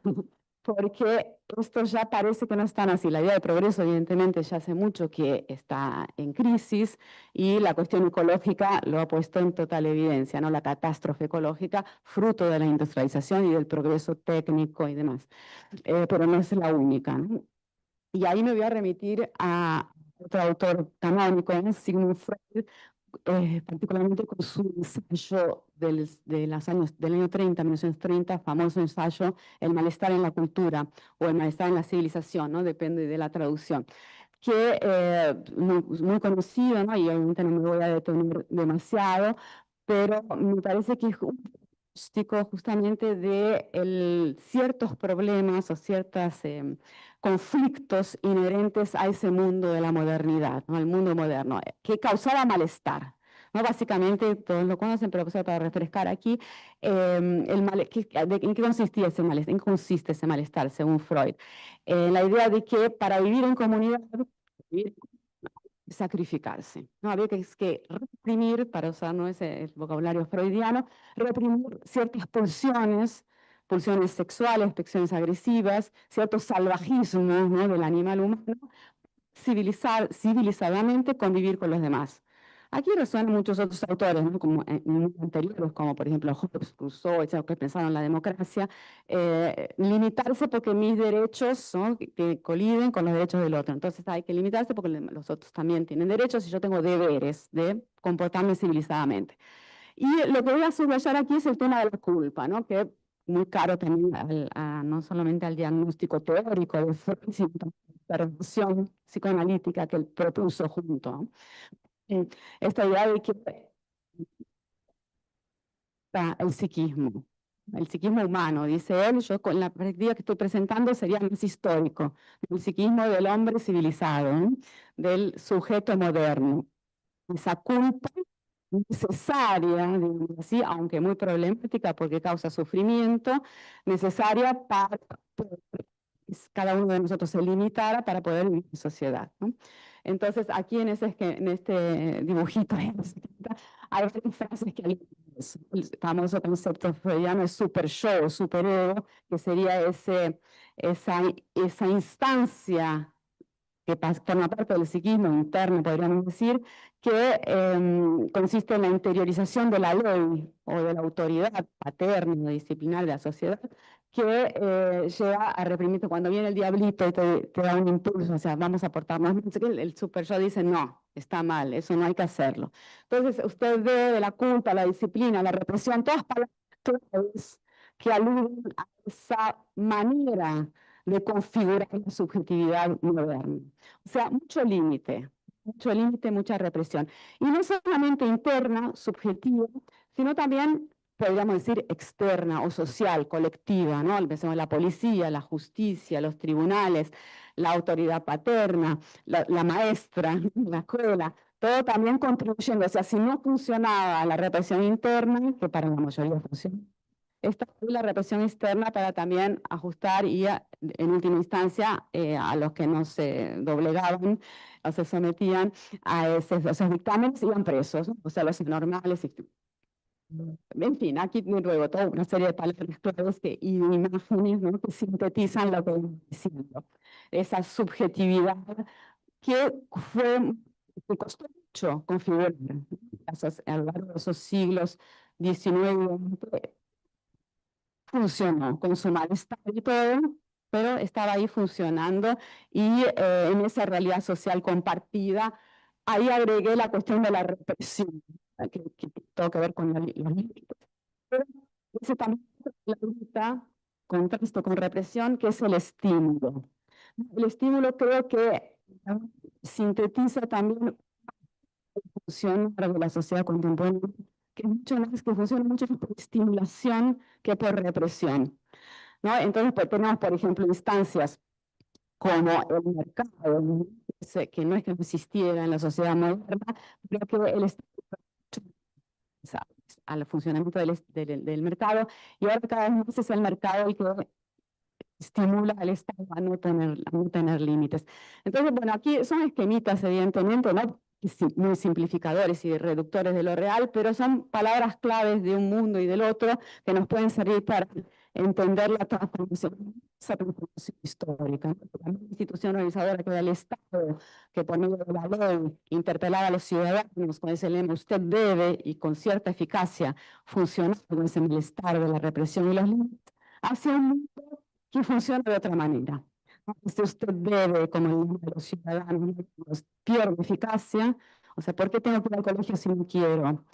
porque esto ya parece que no es tan así. La idea de progreso, evidentemente, ya hace mucho que está en crisis, y la cuestión ecológica lo ha puesto en total evidencia, ¿no? La catástrofe ecológica, fruto de la industrialización y del progreso técnico y demás. Pero no es la única, ¿no? Y ahí me voy a remitir a otro autor canónico, Sigmund Freud, particularmente con su ensayo del año 30, 1930, famoso ensayo El malestar en la cultura o El malestar en la civilización, ¿no? Depende de la traducción, que muy conocido, ¿no? Y obviamente no me voy a detener demasiado, pero me parece que es un diagnóstico justamente de ciertos problemas o ciertos conflictos inherentes a ese mundo de la modernidad, ¿no? Al mundo moderno, que causaba malestar, ¿no? Básicamente, todos lo conocen, pero para refrescar aquí, ¿en qué consistía ese malestar? ¿En qué consiste ese malestar, según Freud? La idea de que para vivir en comunidad, vivir sacrificarse, ¿no? Había que reprimir, para usar, ¿no?, el vocabulario freudiano, reprimir ciertas pulsiones sexuales, pulsiones agresivas, ciertos salvajismos, ¿no?, del animal humano, civilizadamente convivir con los demás. Aquí resuenan muchos otros autores, ¿no?, como anteriores, como por ejemplo Hobbes, Rousseau, etcétera, que pensaron en la democracia, limitarse porque mis derechos, ¿no?, que coliden con los derechos del otro. Entonces hay que limitarse porque los otros también tienen derechos y yo tengo deberes de comportarme civilizadamente. Y lo que voy a subrayar aquí es el tema de la culpa, ¿no?, que es muy caro también no solamente al diagnóstico teórico de Freud, sino también a la revisión psicoanalítica que él propuso junto, ¿no? Esta idea de que el psiquismo humano, dice él, yo con la perspectiva que estoy presentando sería más histórico, el psiquismo del hombre civilizado, ¿no?, del sujeto moderno. Esa culpa necesaria, digamos así, aunque muy problemática porque causa sufrimiento, necesaria para poder, cada uno de nosotros se limitara para poder vivir en sociedad, ¿no? Entonces, aquí en este dibujito hay varias frases que el famoso concepto freudiano es super yo, superego, que sería esa instancia que forma parte del psiquismo interno, podríamos decir, que consiste en la interiorización de la ley o de la autoridad paterna, disciplinar de la sociedad, que lleva a reprimirte cuando viene el diablito y te da un impulso, o sea, vamos a portarnos mal. El super yo dice, no, está mal, eso no hay que hacerlo. Entonces, usted ve de la culpa, la disciplina, la represión, todas palabras claves que aluden a esa manera de configurar la subjetividad moderna. O sea, mucho límite, mucha represión. Y no solamente interna, subjetiva, sino también, podríamos decir, externa o social, colectiva, ¿no? Pensemos en la policía, la justicia, los tribunales, la autoridad paterna, la maestra, la escuela, todo también contribuyendo. O sea, si no funcionaba la represión interna, que para la mayoría funciona, esta fue la represión externa para también ajustar y, en última instancia, a los que no se doblegaban o se sometían a esos dictámenes iban presos, ¿no? O sea, los anormales. En fin, aquí me luego toda una serie de palabras claves y imágenes, ¿no?, que sintetizan lo que estoy diciendo. Esa subjetividad que costó mucho configurar, ¿no?, a lo largo de esos siglos XIX, funcionó con su malestar y todo, pero estaba ahí funcionando y en esa realidad social compartida ahí agregué la cuestión de la represión, que todo que ver con los límites. Pero ese también la lucha contra esto, con represión, que es el estímulo. El estímulo creo que sintetiza también la función de la sociedad contemporánea, que mucho más que funciona mucho más por estimulación que por represión, ¿no? Entonces, pues, tenemos, por ejemplo, instancias como el mercado, ¿no? Que no es que no existiera en la sociedad moderna, pero que el Estado al funcionamiento del mercado, y ahora cada vez más es el mercado el que estimula al Estado a no tener límites. Entonces, bueno, aquí son esquemitas, evidentemente, ¿no? Muy simplificadores y reductores de lo real, pero son palabras claves de un mundo y del otro que nos pueden servir para entender la transformación, esa transformación histórica. La institución organizadora que era el Estado, que por medio de la ley interpelaba a los ciudadanos con ese lema, usted debe, y con cierta eficacia, funcionar con ese malestar de la represión y los límites, hacia un mundo que funciona de otra manera. Si usted debe, como el nombre de los ciudadanos, pierde eficacia, o sea, ¿por qué tengo que ir al colegio si no quiero?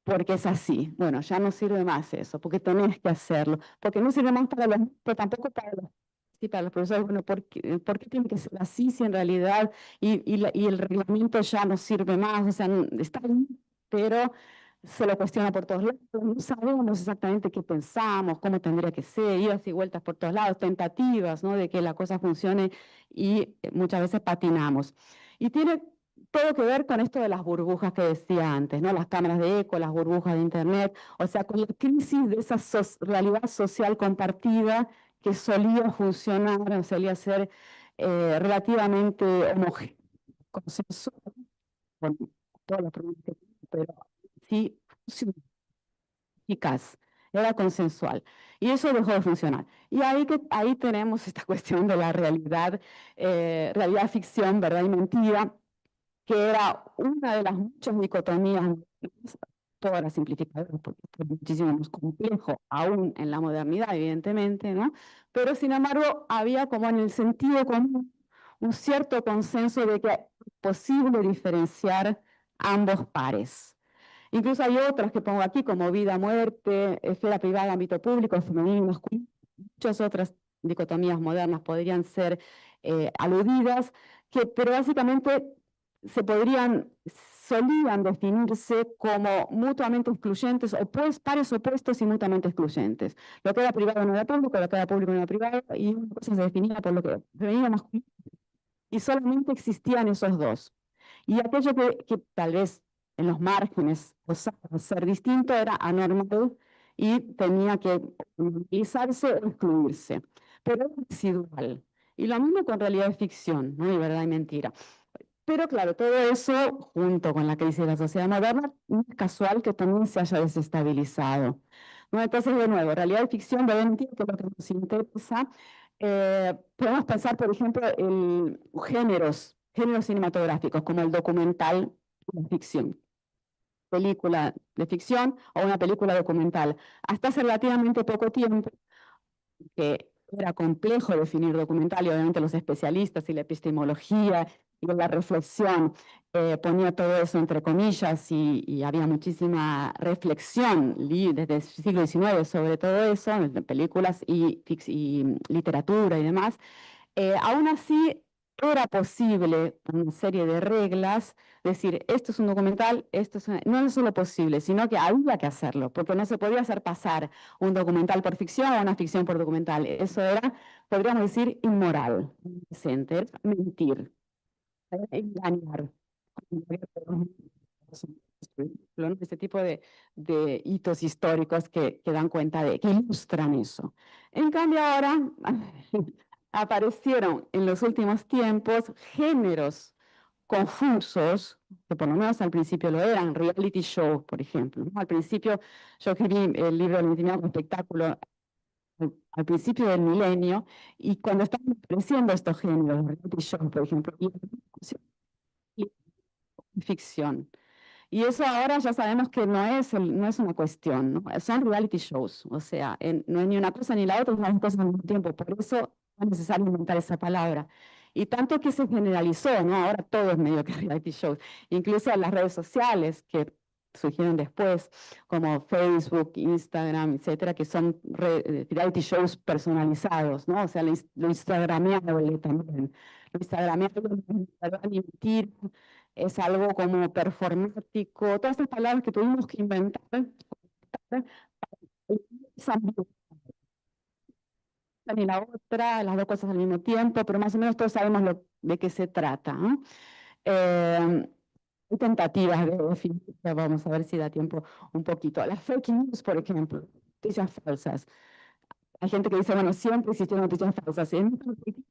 Porque es así. Bueno, ya no sirve más eso, porque tenés que hacerlo, porque no sirve más para los, pero tampoco para los profesores. Bueno, ¿por qué tiene que ser así si en realidad, y el reglamento ya no sirve más? O sea, está bien, pero se lo cuestiona por todos lados, no sabemos exactamente qué pensamos, cómo tendría que ser, idas y vueltas por todos lados, tentativas, ¿no? De que la cosa funcione, y muchas veces patinamos. Y tiene todo que ver con esto de las burbujas que decía antes, ¿no? Las cámaras de eco, las burbujas de Internet, o sea, con la crisis de esa realidad social compartida que solía funcionar, solía ser relativamente homogénea, consensual, con todos los problemas que tiene, pero sí funcionaba, eficaz, era consensual. Y eso dejó de funcionar. Y ahí tenemos esta cuestión de la realidad, realidad ficción, verdad y mentira, que era una de las muchas dicotomías, todas las simplificadoras, porque es muchísimo más complejo, aún en la modernidad, evidentemente, ¿no? Pero sin embargo, había como en el sentido común un cierto consenso de que es posible diferenciar ambos pares. Incluso hay otras que pongo aquí, como vida, muerte, esfera privada, ámbito público, femenino, masculino. Muchas otras dicotomías modernas podrían ser aludidas, pero básicamente solían definirse como mutuamente excluyentes, pares opuestos y mutuamente excluyentes. Lo que era privado no era público, lo que era público no era privado, y una cosa se definía por lo que femenino, masculino, y solamente existían esos dos. Y aquello que tal vez en los márgenes osaba ser distinto era anormal y tenía que utilizarse o excluirse, pero era residual. Y lo mismo con realidad de ficción, ¿no? Y verdad y mentira. Pero claro, todo eso, junto con la crisis de la sociedad moderna, no es casual que también se haya desestabilizado, ¿no? Entonces, de nuevo, realidad y ficción, verdad y mentira, que es lo que nos interesa. Podemos pensar, por ejemplo, en géneros cinematográficos, como el documental y la ficción. Película de ficción o una película documental. Hasta hace relativamente poco tiempo, que era complejo definir documental, y obviamente los especialistas y la epistemología y la reflexión ponía todo eso entre comillas, y había muchísima reflexión desde el siglo XIX sobre todo eso, en películas y literatura y demás. Aún así, era posible, una serie de reglas, decir, esto es un documental, no es solo posible, sino que había que hacerlo, porque no se podía hacer pasar un documental por ficción o una ficción por documental. Eso era, podríamos decir, inmoral, indecente, era mentir, era engañar. Este tipo de hitos históricos que dan cuenta que ilustran eso. En cambio ahora aparecieron en los últimos tiempos géneros confusos, que por lo menos al principio lo eran, reality shows, por ejemplo, ¿no? Al principio yo escribí el libro El intimidad como espectáculo al principio del milenio, y cuando estaban apareciendo estos géneros, reality shows, por ejemplo, y ficción. Y eso ahora ya sabemos que no es una cuestión, ¿no? Son reality shows, o sea, no es ni una cosa ni la otra, son las dos cosas al mismo tiempo. Por eso es necesario inventar esa palabra. Y tanto que se generalizó, ¿no? Ahora todo es medio que reality shows, incluso las redes sociales que surgieron después, como Facebook, Instagram, etcétera, que son reality shows personalizados, ¿no? O sea, lo instagrameable también. Lo instagrameable no es verdad ni mentira, es algo como performático, todas estas palabras que tuvimos que inventar para esa y la otra, las dos cosas al mismo tiempo, pero más o menos todos sabemos de qué se trata, ¿no? Hay tentativas de definir, vamos a ver si da tiempo un poquito. Las fake news, por ejemplo, noticias falsas. Hay gente que dice, bueno, siempre existieron noticias falsas. En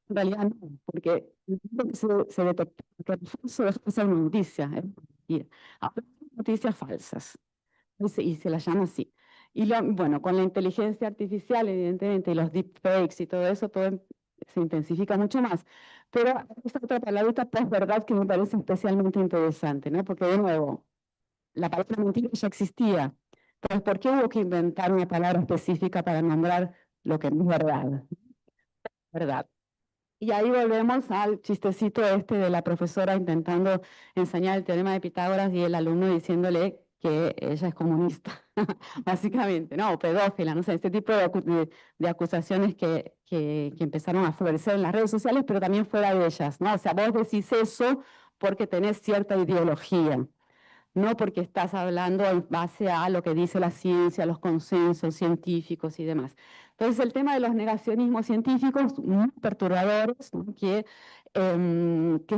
realidad no, porque se detectó que el falso deja de ser una noticia, es mentira. Ahora, noticias falsas, y se las llama así. Y bueno, con la inteligencia artificial, evidentemente, y los deepfakes y todo eso, se intensifica mucho más. Pero esta otra palabrita, posverdad, que me parece especialmente interesante, ¿no? Porque, de nuevo, la palabra mentira ya existía. Entonces, ¿por qué hubo que inventar una palabra específica para nombrar lo que no es verdad? ¿Verdad? Y ahí volvemos al chistecito este de la profesora intentando enseñar el teorema de Pitágoras y el alumno diciéndole que ella es comunista, básicamente, ¿no? O pedófila, no sé, este tipo de acusaciones que empezaron a florecer en las redes sociales, pero también fuera de ellas, ¿no? O sea, vos decís eso porque tenés cierta ideología, no porque estás hablando en base a lo que dice la ciencia, los consensos científicos y demás. Entonces, el tema de los negacionismos científicos, muy perturbadores, ¿no? Que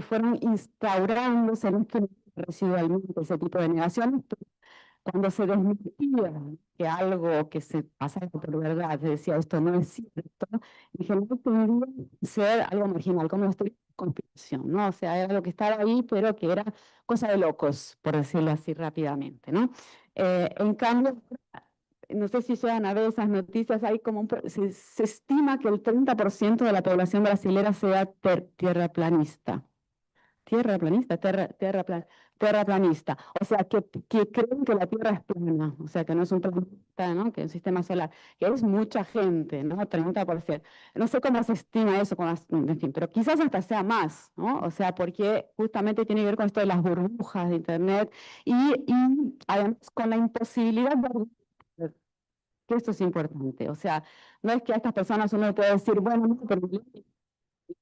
fueron instaurándose residualmente ese tipo de negaciones, cuando se desmentía que algo que se pasaba por verdad, se decía esto no es cierto, en general tendría que ser algo marginal, como la teoría de conspiración, ¿no? O sea, era algo que estaba ahí, pero que era cosa de locos, por decirlo así rápidamente, ¿no? En cambio, no sé si llegan a ver esas noticias, hay como se estima que el 30% de la población brasilera sea tierraplanista. Terraplanista. O sea, que creen que la Tierra es plana, o sea, que no es un planeta, ¿no? Que es un sistema solar, que es mucha gente, ¿no? 30%. No sé cómo se estima eso, en fin, pero quizás hasta sea más, ¿no? O sea, porque justamente tiene que ver con esto de las burbujas de Internet y además con la imposibilidad de que esto es importante. O sea, no es que a estas personas uno le puede decir, bueno, no, pero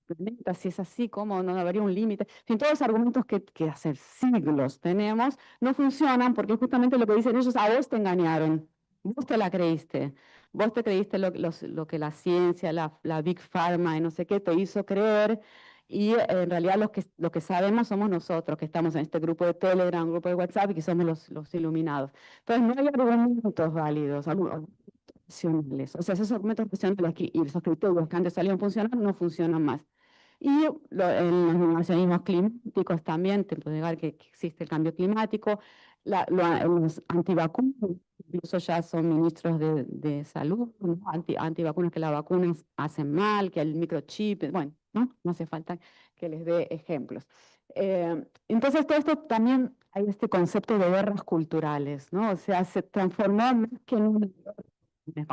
planeta, si es así, ¿cómo no habría un límite? En fin, todos los argumentos que hace siglos tenemos no funcionan porque justamente lo que dicen ellos, a vos te engañaron, vos te la creíste, vos te creíste lo que la ciencia, la Big Pharma y no sé qué te hizo creer, y en realidad lo que sabemos somos nosotros, que estamos en este grupo de Telegram, grupo de WhatsApp, y que somos los iluminados. Entonces no hay argumentos válidos, racionales. O sea, esos argumentos racionales y esos criterios que antes salían a funcionar no funcionan más. Y en los negacionismos climáticos también, te puedo negar que existe el cambio climático. Los antivacunas, incluso ya son ministros de salud, ¿no? Antivacunas, que las vacunas hacen mal, que el microchip, bueno, no hace falta que les dé ejemplos. Entonces, todo esto también hay este concepto de guerras culturales, ¿no? O sea, se transformó más que en una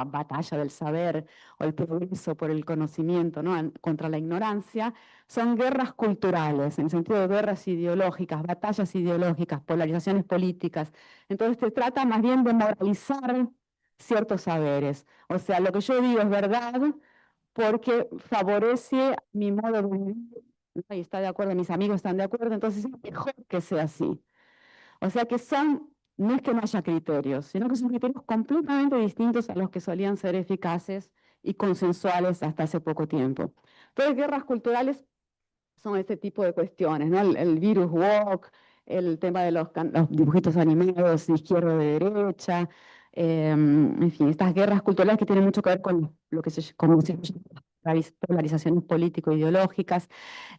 batalla del saber o el progreso por el conocimiento, ¿no? Contra la ignorancia, son guerras culturales, en el sentido de guerras ideológicas, batallas ideológicas, polarizaciones políticas. Entonces se trata más bien de moralizar ciertos saberes. O sea, lo que yo digo es verdad porque favorece mi modo de vivir, ¿no? Y está de acuerdo, mis amigos están de acuerdo, entonces es mejor que sea así. O sea que no es que no haya criterios, sino que son criterios completamente distintos a los que solían ser eficaces y consensuales hasta hace poco tiempo. Entonces, guerras culturales son este tipo de cuestiones, ¿no? El virus woke, el tema de los dibujitos animados de izquierda o de derecha, en fin, estas guerras culturales que tienen mucho que ver con lo que se conoce polarizaciones político-ideológicas,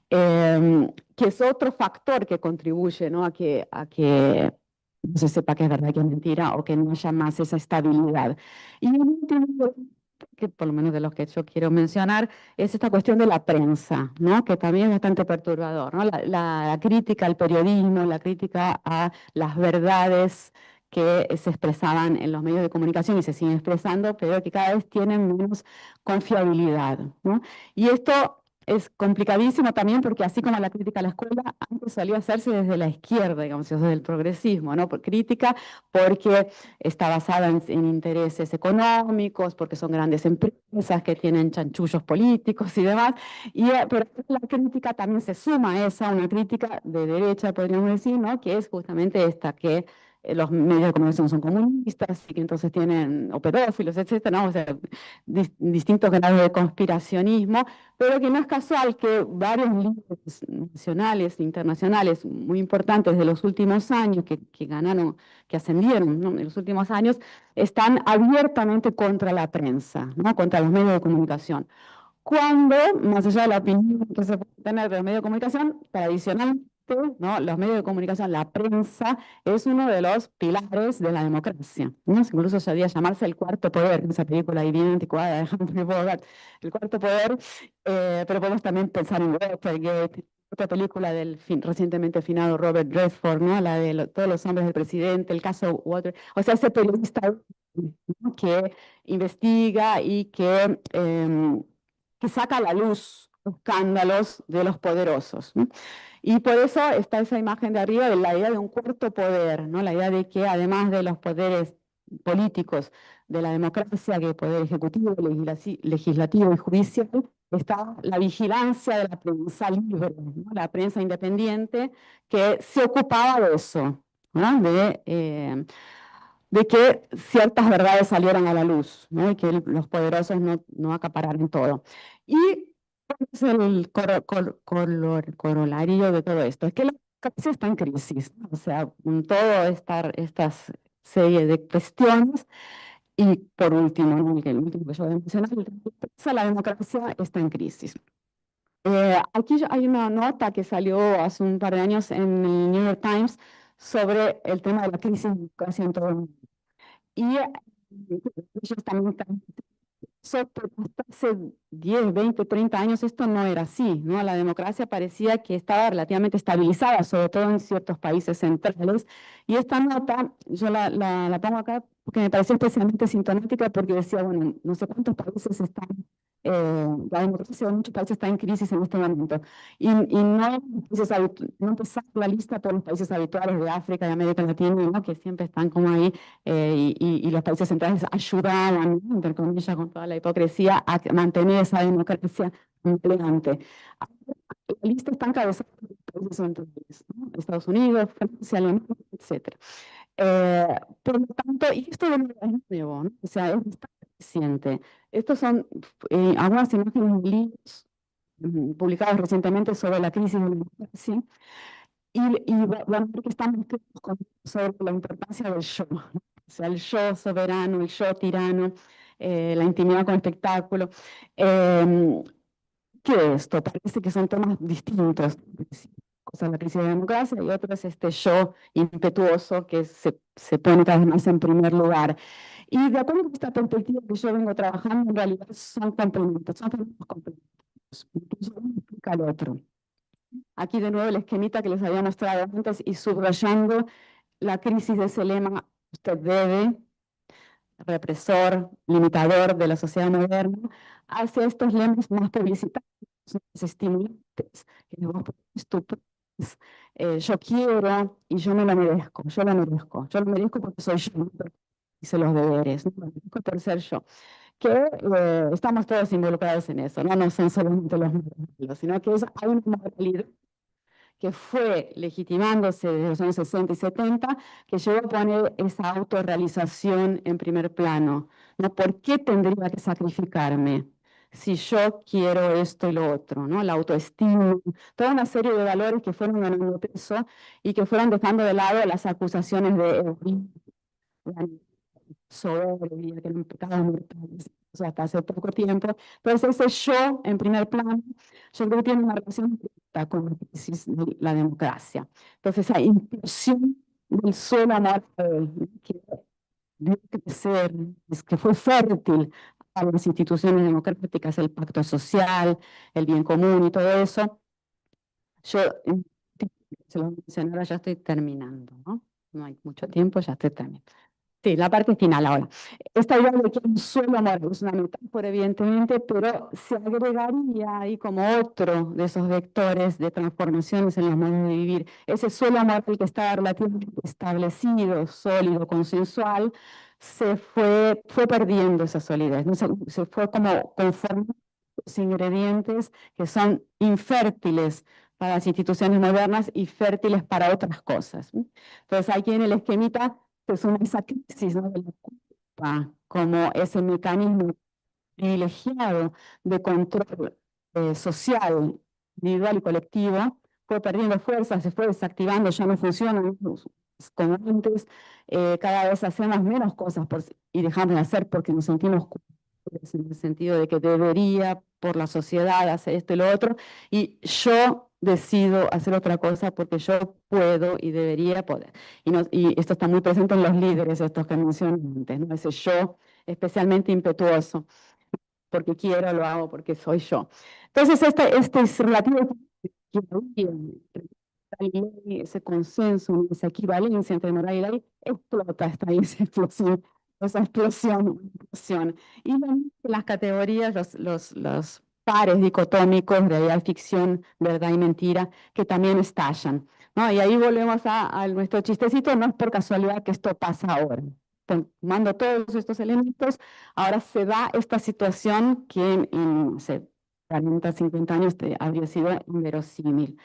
que es otro factor que contribuye, ¿no? a que no se sepa que es verdad, que es mentira, o que no haya más esa estabilidad. Y un último, que por lo menos de los que yo quiero mencionar, es esta cuestión de la prensa, ¿no? Que también es bastante perturbador, ¿no? La crítica al periodismo, la crítica a las verdades que se expresaban en los medios de comunicación y se siguen expresando, pero que cada vez tienen menos confiabilidad, ¿no? Y esto es complicadísimo también porque así como la crítica a la escuela, antes solía hacerse desde la izquierda, digamos, desde el progresismo, ¿no? Crítica porque está basada en intereses económicos, porque son grandes empresas que tienen chanchullos políticos y demás, pero la crítica también se suma a esa, una crítica de derecha, podríamos decir, ¿no? Que es justamente esta, que los medios de comunicación son comunistas y que entonces tienen, o pedófilos, etcétera, ¿no? O sea, distintos grados de conspiracionismo, pero que no es casual que varios líderes nacionales e internacionales muy importantes de los últimos años, que ganaron, que ascendieron, ¿no? En los últimos años, están abiertamente contra la prensa, ¿no? Contra los medios de comunicación. Cuando, más allá de la opinión que se puede tener de los medios de comunicación, tradicionalmente, ¿no? Los medios de comunicación, la prensa, es uno de los pilares de la democracia, ¿no? Incluso solía llamarse el cuarto poder, esa película ahí bien anticuada de Humphrey Bogart, el cuarto poder, pero podemos también pensar en Watergate, otra película del recientemente finado Robert Redford, ¿no? La de todos los hombres del presidente, el caso Water, o sea, ese periodista, ¿no? Que investiga y que saca a la luz escándalos de los poderosos, ¿no? Y por eso está esa imagen de arriba de la idea de un cuarto poder, ¿no? La idea de que además de los poderes políticos de la democracia, que es poder ejecutivo, legislativo y judicial, está la vigilancia de la prensa libre, ¿no? La prensa independiente que se ocupaba de eso, ¿no? De que ciertas verdades salieran a la luz, ¿no? Y que los poderosos no acapararan todo. Y es el corolario de todo esto, es que la democracia está en crisis, ¿no? O sea, con toda esta serie de cuestiones, y por último, ¿no? El último que yo voy a mencionar, la democracia está en crisis. Aquí hay una nota que salió hace un par de años en el New York Times sobre el tema de la crisis de democracia en todo el mundo. Y ellos también están, pero hasta hace 10, 20, 30 años esto no era así, ¿no? La democracia parecía que estaba relativamente estabilizada, sobre todo en ciertos países centrales. Y esta nota, yo la pongo acá porque me pareció especialmente sintomática, porque decía, bueno, no sé cuántos países están, la democracia de muchos países está en crisis en este momento. Y no empezar la lista por los países habituales de África y América Latina, ¿no? Que siempre están como ahí, y los países centrales ayudaban, ¿no? Entre comillas, con toda la hipocresía, a mantener esa democracia ampliante. La lista está encabezada por los países centrales, ¿no? Estados Unidos, Francia, Alemania, etc. Por lo tanto, y esto de nuevo es nuevo, ¿no? O sea, es bastante reciente. Estos son algunas imágenes de libros publicados recientemente sobre la crisis de la democracia, y van a ver que están escritos sobre la importancia del yo, ¿no? O sea, el yo soberano, el yo tirano, la intimidad con espectáculo. ¿Qué es esto? Parece que son temas distintos. Cosa es la crisis de la democracia y otro es este yo impetuoso que se pone cada vez más en primer lugar. Y de acuerdo con esta perspectiva que yo vengo trabajando, en realidad son complementos, son fenómenos complementarios. Incluso uno explica al otro. Aquí de nuevo el esquemita que les había mostrado antes y subrayando la crisis de ese lema, usted debe, represor, limitador de la sociedad moderna, hacia estos lemas más publicitarios, más estimulantes, que vos tú puedes, yo quiero y yo me lo merezco, yo lo merezco porque soy yo, ¿no? Hice los deberes, ¿no? Lo merezco por ser yo. Que estamos todos involucrados en eso, no son solamente los modelos, sino que hay una moralidad que fue legitimándose desde los años 60 y 70, que llegó a poner esa autorrealización en primer plano, ¿no? ¿Por qué tendría que sacrificarme si yo quiero esto y lo otro, ¿no? La autoestima, toda una serie de valores que fueron ganando peso y que fueron dejando de lado las acusaciones de soberbia, que eran pecados mortales, o sea, hasta hace poco tiempo. Entonces ese yo en primer plano, yo creo que tiene una relación directa con la crisis de la democracia. Entonces esa implosión del suelo amor que dio que crecer, que fue fértil a las instituciones democráticas, el pacto social, el bien común y todo eso. Yo, se lo mencioné, ahora ya estoy terminando, ¿no? No hay mucho tiempo, ya estoy terminando. Sí, la parte final ahora. Esta idea de que un suelo moral es una metáfora, evidentemente, pero se agregaría ahí como otro de esos vectores de transformaciones en los modos de vivir. Ese suelo moral que estaba relativamente establecido, sólido, consensual, fue perdiendo esa solidez, ¿no? Se fue como conformando los ingredientes que son infértiles para las instituciones modernas y fértiles para otras cosas, ¿no? Entonces aquí en el esquemita se suma esa crisis, ¿no?, de la culpa como ese mecanismo privilegiado de control social, individual y colectivo, fue perdiendo fuerza, se fue desactivando, ya no funciona, ¿no?, como antes. Cada vez hacemos menos cosas y dejamos de hacer porque nos sentimos culpables, en el sentido de que debería por la sociedad hacer esto y lo otro, y yo decido hacer otra cosa porque yo puedo y debería poder. Y esto está muy presente en los líderes, estos que mencioné antes, ¿no? Ese yo especialmente impetuoso, porque quiero, lo hago porque soy yo. Entonces, este es relativo ese consenso, esa equivalencia entre moral y ley, explota esa explosión, esa explosión. Y las categorías, los pares dicotómicos, realidad, ficción, verdad y mentira, que también estallan, ¿no? Y ahí volvemos a nuestro chistecito, no es por casualidad que esto pasa ahora. Tomando todos estos elementos, ahora se da esta situación que en no sé, 40, 50 años habría sido inverosímil.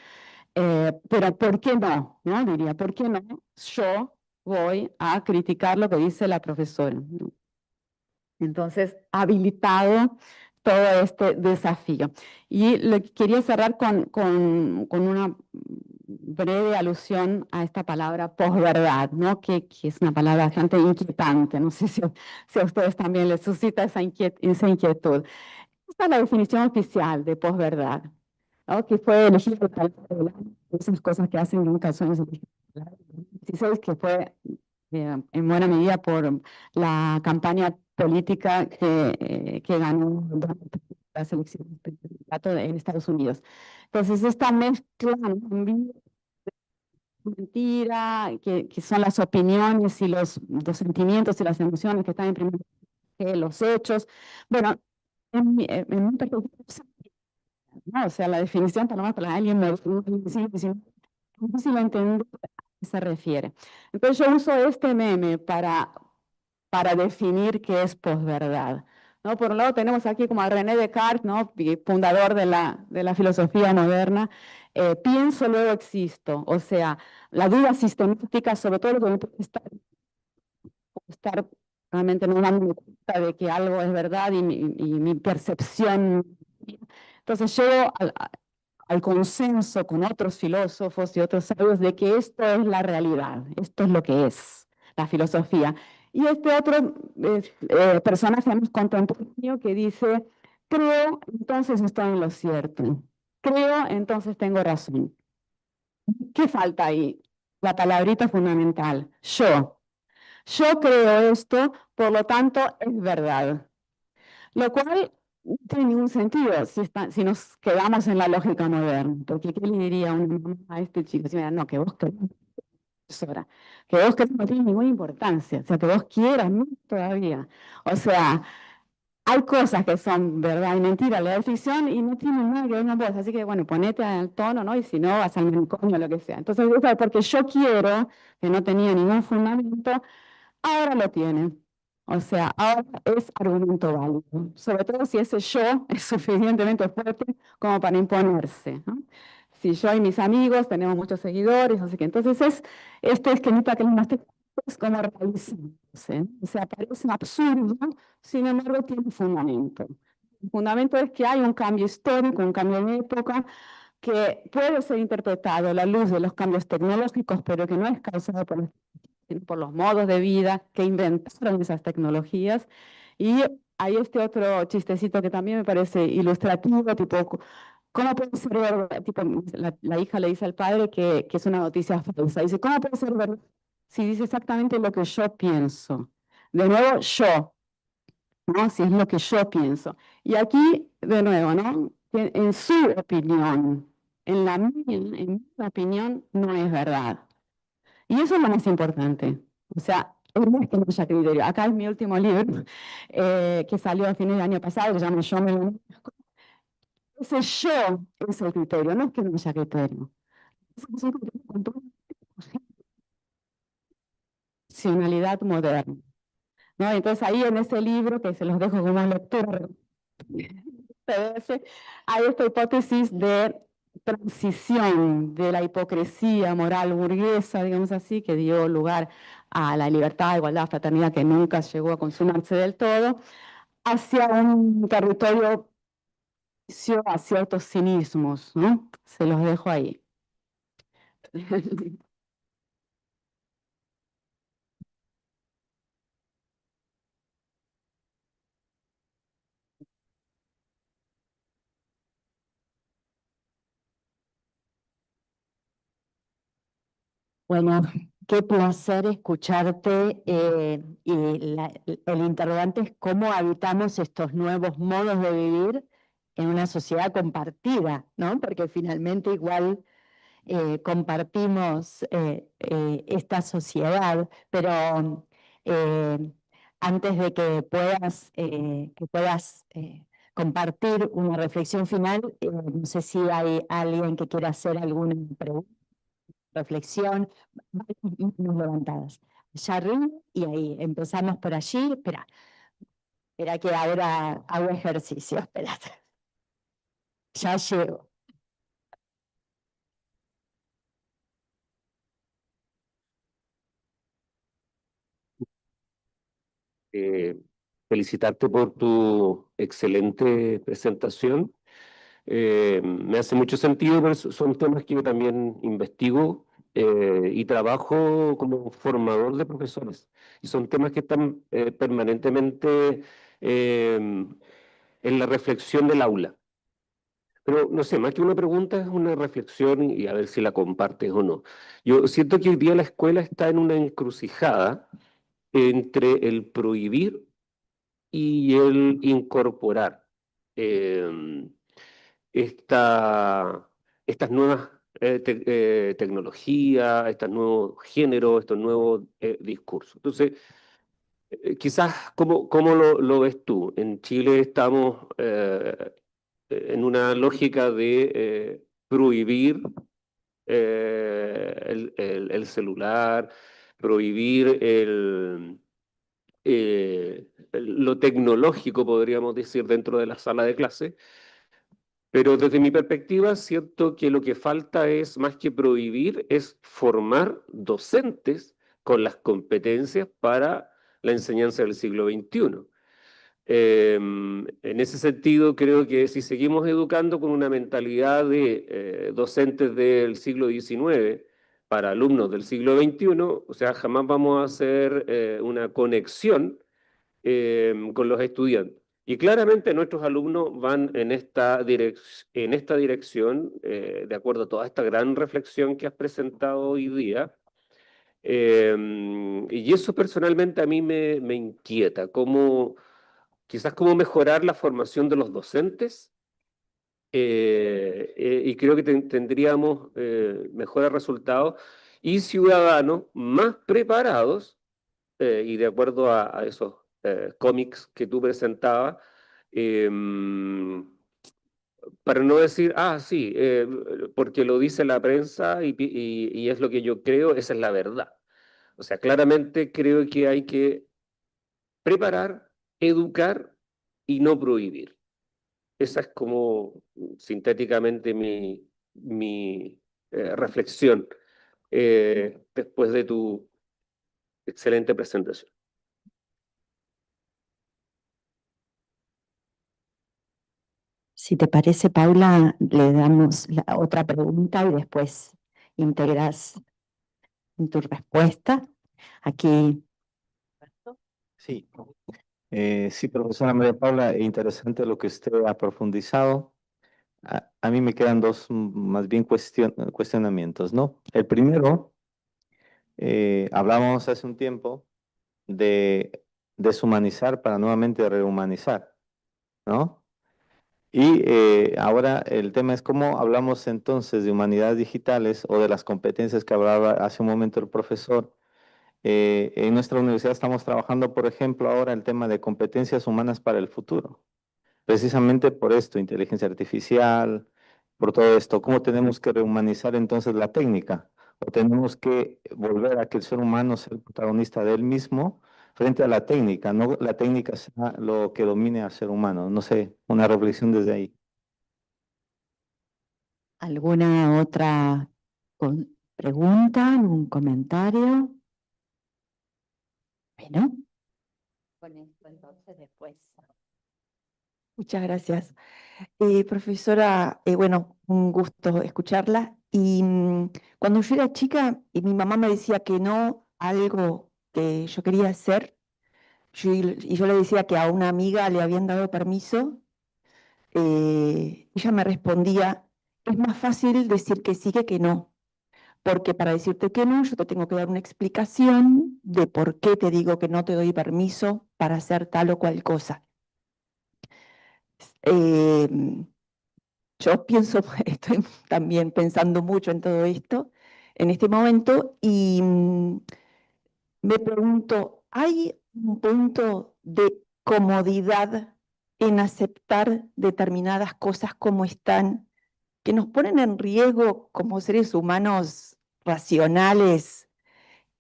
Pero ¿por qué no? ¿No? Diría, ¿por qué no? Yo voy a criticar lo que dice la profesora. Entonces, habilitado todo este desafío. Y quería cerrar con una breve alusión a esta palabra posverdad, ¿no? Que es una palabra bastante inquietante. No sé si a ustedes también les suscita esa inquietud. Esta es la definición oficial de posverdad, ¿no?, que fue elegido por esas cosas que hacen en canciones de 16, que fue en buena medida por la campaña política que ganó las elecciones en Estados Unidos. Entonces, esta mezcla, ¿no?, mentira, que son las opiniones y los sentimientos y las emociones que están en primer lugar, los hechos. Bueno, en mi perspectiva, ¿no? O sea, la definición, por lo menos para alguien difícil entender a qué se refiere. Entonces yo uso este meme para definir qué es posverdad, ¿no? Por un lado tenemos aquí como a René Descartes, ¿no?, fundador de la filosofía moderna. Pienso, luego existo. O sea, la duda sistemática sobre todo lo que me puede estar realmente no dándome cuenta de que algo es verdad y mi percepción. Entonces llego al consenso con otros filósofos y otros sabios de que esto es la realidad, esto es lo que es la filosofía. Y este otro personaje más contemporáneo que dice, creo, entonces estoy en lo cierto, creo, entonces tengo razón. ¿Qué falta ahí? La palabrita fundamental, yo. Yo creo esto, por lo tanto es verdad. Lo cual no tiene ningún sentido si nos quedamos en la lógica moderna. Porque ¿qué le diría una mamá a este chico? Si no, que vos creas, profesora, que vos creas no tiene ninguna importancia. O sea, que vos quieras, no todavía. O sea, hay cosas que son verdad y mentira, la ficción, y no tienen nada que ver con vos. Así que, bueno, ponete al tono, ¿no? Y si no, vas al manicomio o lo que sea. Entonces, porque yo quiero, que no tenía ningún fundamento, ahora lo tiene. O sea, ahora es argumento válido, sobre todo si ese yo es suficientemente fuerte como para imponerse, ¿no? Si yo y mis amigos tenemos muchos seguidores, así que entonces este esquemita que les mostré es como realizándose, ¿no? O sea, parece absurdo, sin embargo tiene fundamento. El fundamento es que hay un cambio histórico, un cambio de época, que puede ser interpretado a la luz de los cambios tecnológicos, pero que no es causado por los modos de vida que inventaron esas tecnologías. Y hay este otro chistecito que también me parece ilustrativo, tipo, ¿cómo puede ser verdad? Tipo, la hija le dice al padre que es una noticia falsa. Dice, ¿cómo puede ser verdad si dice exactamente lo que yo pienso? De nuevo, yo, ¿no? Si es lo que yo pienso. Y aquí, de nuevo, ¿no? En su opinión, en la mía, en mi opinión, no es verdad. Y eso es lo más importante. O sea, no es que no haya criterio. Acá es mi último libro, que salió a fines del año pasado, que se llama Yo me uno. Ese yo es el criterio, no es que no haya criterio. Es que es un criterio con toda una racionalidad moderna, ¿no? Entonces ahí en ese libro, que se los dejo como lectura, hay esta hipótesis de transición de la hipocresía moral burguesa, digamos así, que dio lugar a la libertad, igualdad, fraternidad, que nunca llegó a consumarse del todo, hacia un territorio a ciertos cinismos, ¿no? Se los dejo ahí. Bueno, qué placer escucharte el interrogante es cómo habitamos estos nuevos modos de vivir en una sociedad compartida, ¿no? Porque finalmente igual compartimos esta sociedad, pero eh, antes de que puedas compartir una reflexión final, no sé si hay alguien que quiera hacer alguna pregunta, reflexión, varias manos levantadas. Allá arriba y ahí, empezamos por allí, espera que ahora hago ejercicio, espérate. Ya llego. eh, Felicitarte por tu excelente presentación. Me hace mucho sentido, pero son temas que yo también investigo y trabajo como formador de profesores. Y son temas que están permanentemente en la reflexión del aula. Pero no sé, más que una pregunta es una reflexión y a ver si la compartes o no. Yo siento que hoy día la escuela está en una encrucijada entre el prohibir y el incorporar eh, esta- estas nuevas tecnologías, estos nuevos géneros, estos nuevos discursos. Entonces, quizás, ¿cómo lo ves tú? En Chile estamos en una lógica de prohibir el celular, prohibir lo tecnológico, podríamos decir, dentro de la sala de clase. Pero desde mi perspectiva, siento que lo que falta es, más que prohibir, es formar docentes con las competencias para la enseñanza del siglo XXI. En ese sentido, creo que si seguimos educando con una mentalidad de docentes del siglo XIX para alumnos del siglo XXI, o sea, jamás vamos a hacer una conexión con los estudiantes. Y claramente nuestros alumnos van en esta dirección, de acuerdo a toda esta gran reflexión que has presentado hoy día. Y eso personalmente a mí me inquieta, quizás cómo mejorar la formación de los docentes. Y creo que tendríamos mejores resultados y ciudadanos más preparados y de acuerdo a esos cómics que tú presentabas, eh, para no decir, ah, sí, porque lo dice la prensa y es lo que yo creo, esa es la verdad. O sea, claramente creo que hay que preparar, educar y no prohibir. Esa es como sintéticamente mi reflexión después de tu excelente presentación. Si te parece, Paula, le damos la otra pregunta y después integras en tu respuesta. Aquí. Sí, sí, profesora María Paula, interesante lo que usted ha profundizado. A mí me quedan dos más bien cuestionamientos, ¿no? El primero, hablábamos hace un tiempo de deshumanizar para nuevamente rehumanizar, ¿no? Y ahora el tema es cómo hablamos entonces de humanidades digitales o de las competencias que hablaba hace un momento el profesor En nuestra universidad estamos trabajando, por ejemplo, ahora el tema de competencias humanas para el futuro. Precisamente por esto, inteligencia artificial, por todo esto, ¿cómo tenemos que rehumanizar entonces la técnica? ¿O tenemos que volver a que el ser humano sea el protagonista de él mismo frente a la técnica, no la técnica sea lo que domine al ser humano? No sé, una reflexión desde ahí. ¿Alguna otra pregunta, un comentario? Bueno, con esto entonces después. Muchas gracias. Profesora, bueno, un gusto escucharla. Y cuando yo era chica y mi mamá me decía que no a algo que yo quería hacer, y yo le decía que a una amiga le habían dado permiso, ella me respondía, es más fácil decir que sí que no, porque para decirte que no, yo te tengo que dar una explicación de por qué te digo que no te doy permiso para hacer tal o cual cosa. Yo pienso, estoy también pensando mucho en todo esto en este momento y me pregunto, ¿hay un punto de comodidad en aceptar determinadas cosas como están, que nos ponen en riesgo como seres humanos racionales?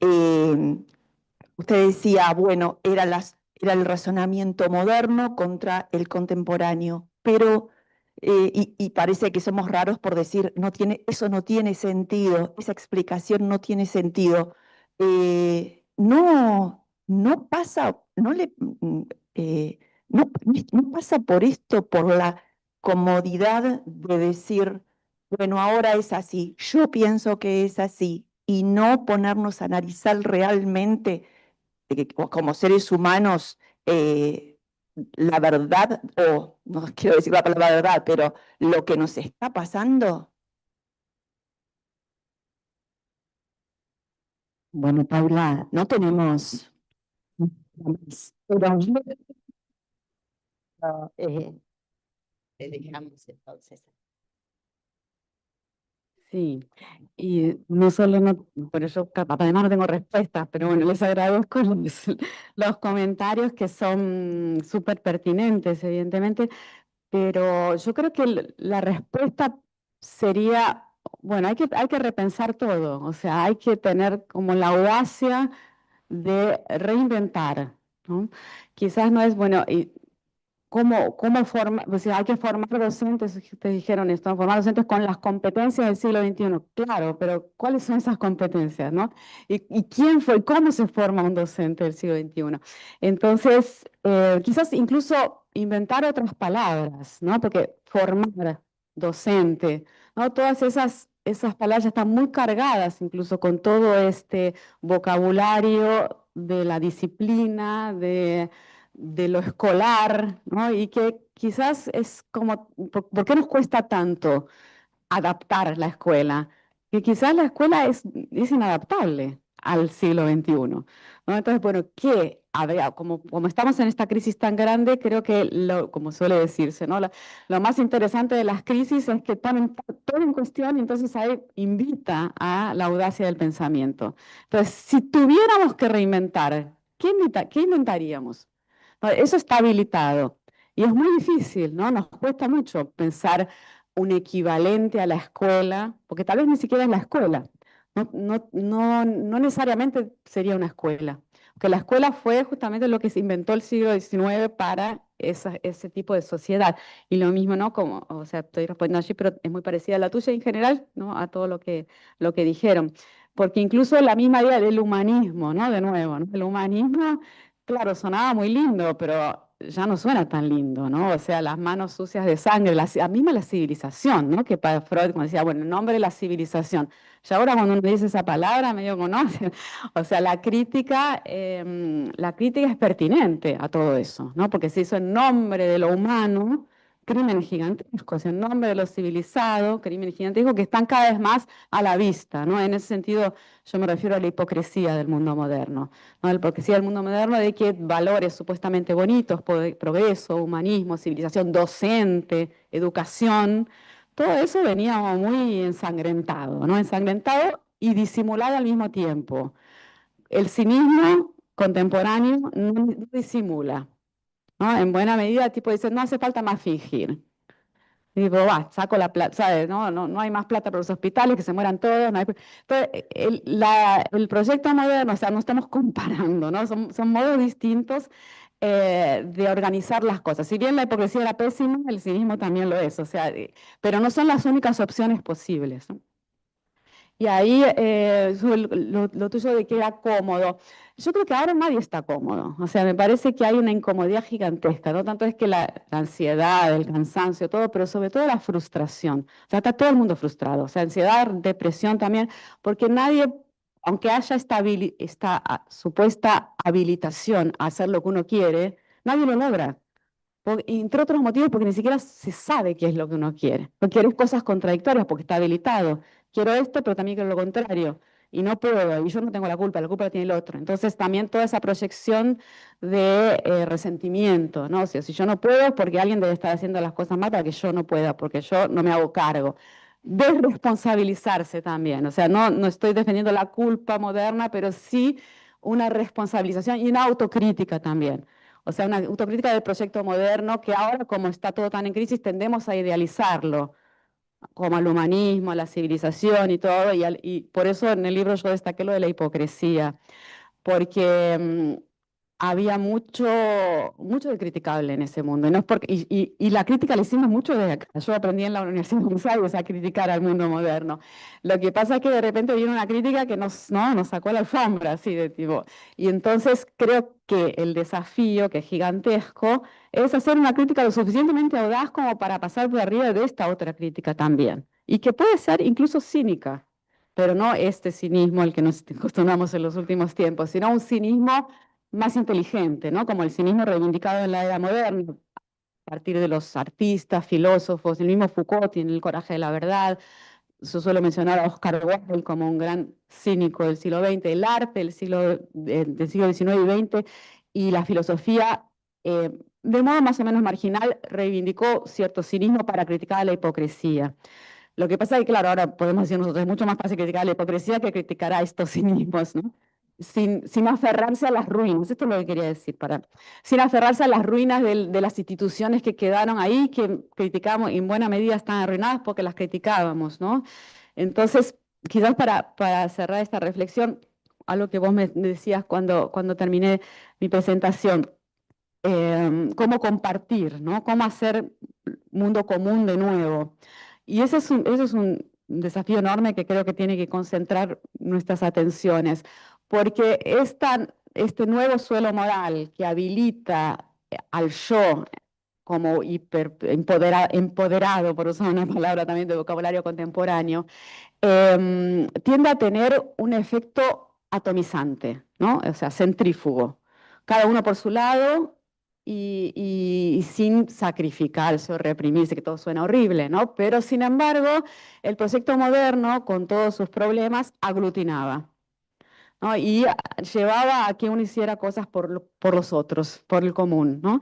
Usted decía, bueno, era el razonamiento moderno contra el contemporáneo, pero, y parece que somos raros por decir, eso no tiene sentido, esa explicación no tiene sentido. No pasa, no pasa por esto, por la comodidad de decir, bueno, ahora es así, yo pienso que es así, y no ponernos a analizar realmente como seres humanos la verdad, o no quiero decir la palabra verdad, pero lo que nos está pasando. Bueno, Paula, no tenemos más, pero te dejamos entonces. Sí, y no solo no, por eso además no tengo respuestas, pero bueno, les agradezco los comentarios que son súper pertinentes, evidentemente, pero yo creo que la respuesta sería, bueno, hay que repensar todo, o sea, hay que tener como la audacia de reinventar, ¿no? Quizás no es, bueno, y ¿cómo formar? O sea, hay que formar docentes, ustedes dijeron esto, ¿no? Formar docentes con las competencias del siglo XXI. Claro, pero ¿cuáles son esas competencias, no? ¿Y quién fue? ¿Cómo se forma un docente del siglo XXI? Entonces, quizás incluso inventar otras palabras, ¿no? Porque formar docente, ¿no? Todas esas palabras están muy cargadas incluso con todo este vocabulario de la disciplina, de lo escolar, ¿no? Y que quizás es como, ¿por qué nos cuesta tanto adaptar la escuela? Que quizás la escuela es inadaptable al siglo XXI, ¿no? Entonces, bueno, ¿qué? A ver, como estamos en esta crisis tan grande, creo que, como suele decirse, ¿no? Lo más interesante de las crisis es que ponen todo en cuestión y entonces ahí invita a la audacia del pensamiento. Entonces, si tuviéramos que reinventar, ¿qué inventaríamos? Eso está habilitado. Y es muy difícil, ¿no? Nos cuesta mucho pensar un equivalente a la escuela, porque tal vez ni siquiera es la escuela. No necesariamente sería una escuela. Porque la escuela fue justamente lo que se inventó el siglo XIX para ese tipo de sociedad. Y lo mismo, ¿no? Como, o sea, estoy respondiendo allí, pero es muy parecida a la tuya en general, ¿no? A todo lo que dijeron. Porque incluso la misma idea del humanismo, ¿no? De nuevo, ¿no? El humanismo, claro, sonaba muy lindo, pero ya no suena tan lindo, ¿no? O sea, las manos sucias de sangre, la misma la civilización, ¿no? Que para Freud cuando decía, bueno, en nombre de la civilización. Ya ahora cuando uno dice esa palabra, medio conoce. O sea, la crítica es pertinente a todo eso, ¿no? Porque se hizo en nombre de lo humano, crímenes gigantescos, en nombre de lo civilizado, crímenes gigantescos que están cada vez más a la vista, ¿no? En ese sentido, yo me refiero a la hipocresía del mundo moderno, ¿no? La hipocresía del mundo moderno de que valores supuestamente bonitos, progreso, humanismo, civilización, docente, educación, todo eso venía muy ensangrentado, ¿no? Ensangrentado y disimulado al mismo tiempo. el cinismo contemporáneo no disimula, ¿no? En buena medida, tipo dice, no hace falta más fingir. Y digo, va, saco la plata, ¿sabes? No hay más plata para los hospitales, que se mueran todos. Entonces, el proyecto moderno, o sea, no estamos comparando, ¿no? Son modos distintos de organizar las cosas. Si bien la hipocresía era pésima, el cinismo también lo es, o sea, pero no son las únicas opciones posibles, ¿no? Y ahí lo tuyo de que era cómodo. Yo creo que ahora nadie está cómodo. O sea, me parece que hay una incomodidad gigantesca. No tanto es que la ansiedad, el cansancio, todo, pero sobre todo la frustración. O sea, está todo el mundo frustrado. O sea, ansiedad, depresión también, porque nadie, aunque haya esta supuesta habilitación a hacer lo que uno quiere, nadie lo logra. Entre otros motivos, porque ni siquiera se sabe qué es lo que uno quiere. No quieres cosas contradictorias porque está habilitado. Quiero esto, pero también quiero lo contrario. Y no puedo, y yo no tengo la culpa la tiene el otro. Entonces también toda esa proyección de resentimiento, ¿no? O sea, si yo no puedo es porque alguien debe estar haciendo las cosas mal para que yo no pueda, porque yo no me hago cargo. Desresponsabilizarse también. O sea, no estoy defendiendo la culpa moderna, pero sí una responsabilización y una autocrítica también. O sea, una autocrítica del proyecto moderno que ahora, como está todo tan en crisis, tendemos a idealizarlo, como al humanismo, a la civilización y todo, y por eso en el libro yo destaqué lo de la hipocresía, porque había mucho de criticable en ese mundo. Y la crítica la hicimos mucho desde acá. Yo aprendí en la Universidad de Buenos Aires a criticar al mundo moderno. Lo que pasa es que de repente vino una crítica que nos sacó la alfombra, así de tipo. Y entonces creo que el desafío, que es gigantesco, es hacer una crítica lo suficientemente audaz como para pasar por arriba de esta otra crítica también. Y que puede ser incluso cínica, pero no este cinismo al que nos acostumbramos en los últimos tiempos, sino un cinismo más inteligente, ¿no? Como el cinismo reivindicado en la era moderna, a partir de los artistas, filósofos, el mismo Foucault tiene el coraje de la verdad. Yo suelo mencionar a Oscar Wilde como un gran cínico del siglo XX, el arte del siglo XIX y XX, y la filosofía, de modo más o menos marginal, reivindicó cierto cinismo para criticar la hipocresía. Lo que pasa es que, claro, ahora podemos decir nosotros, es mucho más fácil criticar la hipocresía que criticar a estos cinismos, ¿no? Sin aferrarse a las ruinas, esto es lo que quería decir, sin aferrarse a las ruinas de las instituciones que quedaron ahí, que criticamos y en buena medida están arruinadas porque las criticábamos, ¿no? Entonces, quizás para cerrar esta reflexión, algo que vos me decías cuando terminé mi presentación, cómo compartir, ¿no? Cómo hacer mundo común de nuevo. Y ese es un desafío enorme que creo que tiene que concentrar nuestras atenciones, porque este nuevo suelo moral que habilita al yo como empoderado, por usar una palabra también de vocabulario contemporáneo, tiende a tener un efecto atomizante, ¿no? O sea, centrífugo. Cada uno por su lado y sin sacrificarse o reprimirse, que todo suena horrible, ¿no? Pero sin embargo, el proyecto moderno, con todos sus problemas, aglutinaba, ¿no? Y llevaba a que uno hiciera cosas por los otros, por el común, ¿no?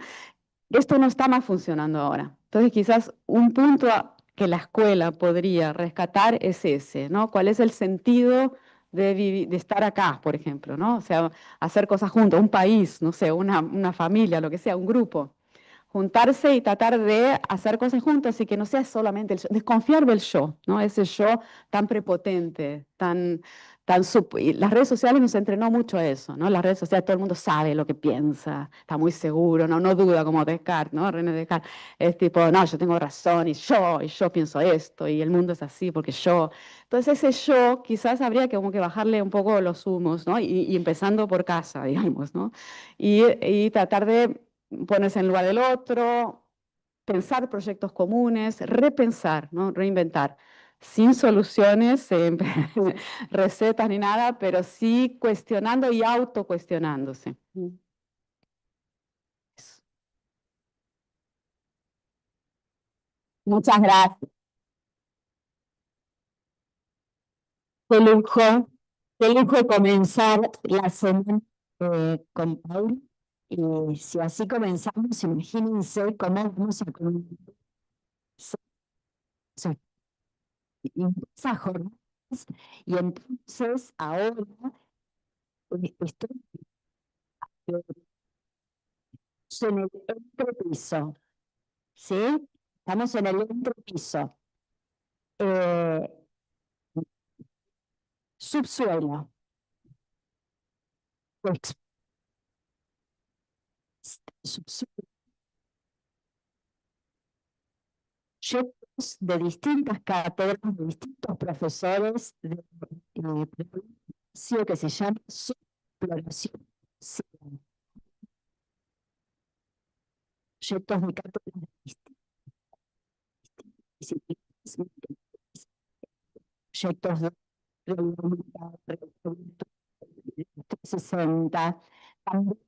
Esto no está más funcionando ahora. Entonces, quizás un punto que la escuela podría rescatar es ese, ¿no? ¿Cuál es el sentido de estar acá, por ejemplo, ¿no? O sea, hacer cosas juntos, un país, no sé, una familia, lo que sea, un grupo. Juntarse y tratar de hacer cosas juntos y que no sea solamente el yo, desconfiar del yo, ¿no? Ese yo tan prepotente, y las redes sociales nos entrenó mucho a eso, ¿no? Las redes sociales todo el mundo sabe lo que piensa, está muy seguro, no duda como Descartes, ¿no? René Descartes, es tipo, no, yo tengo razón y yo pienso esto y el mundo es así porque yo. Entonces ese yo quizás habría que como que bajarle un poco los humos, ¿no? Y empezando por casa, digamos, ¿no? Y tratar de ponerse en lugar del otro, pensar proyectos comunes, repensar, ¿no? Reinventar, sin soluciones, recetas ni nada, pero sí cuestionando y autocuestionándose. Muchas gracias. Qué lujo comenzar la semana con Paul. Y si así comenzamos, imagínense cómo vamos a comenzar esas jornadas. Y entonces ahora Estoy en el entrepiso, ¿sí? Estamos en el entrepiso. Subsuelo. Subsuelo. Proyectos de distintas cátedras, de distintos profesores de que se llama Subexploración social. Proyectos de cátedras de distintas disciplinas, proyectos de 360, también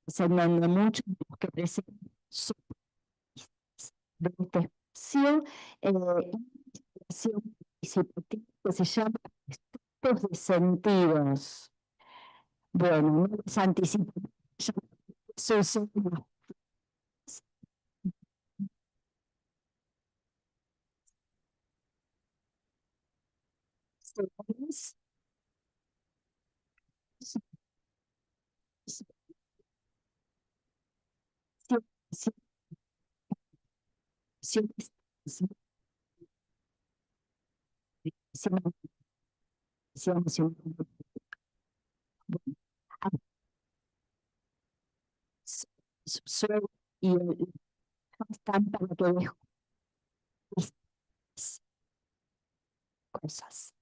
se donde muchos de los que presentan su de este espacio, investigación participativa que se llama Estudios de Sentidos. Bueno, no les anticipo, eso son las subsuelo y el están para que dejo estas cosas.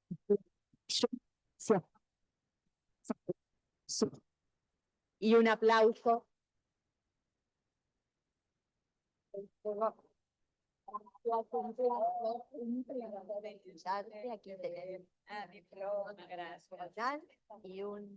Yo, y un aplauso. Aquí tenemos y un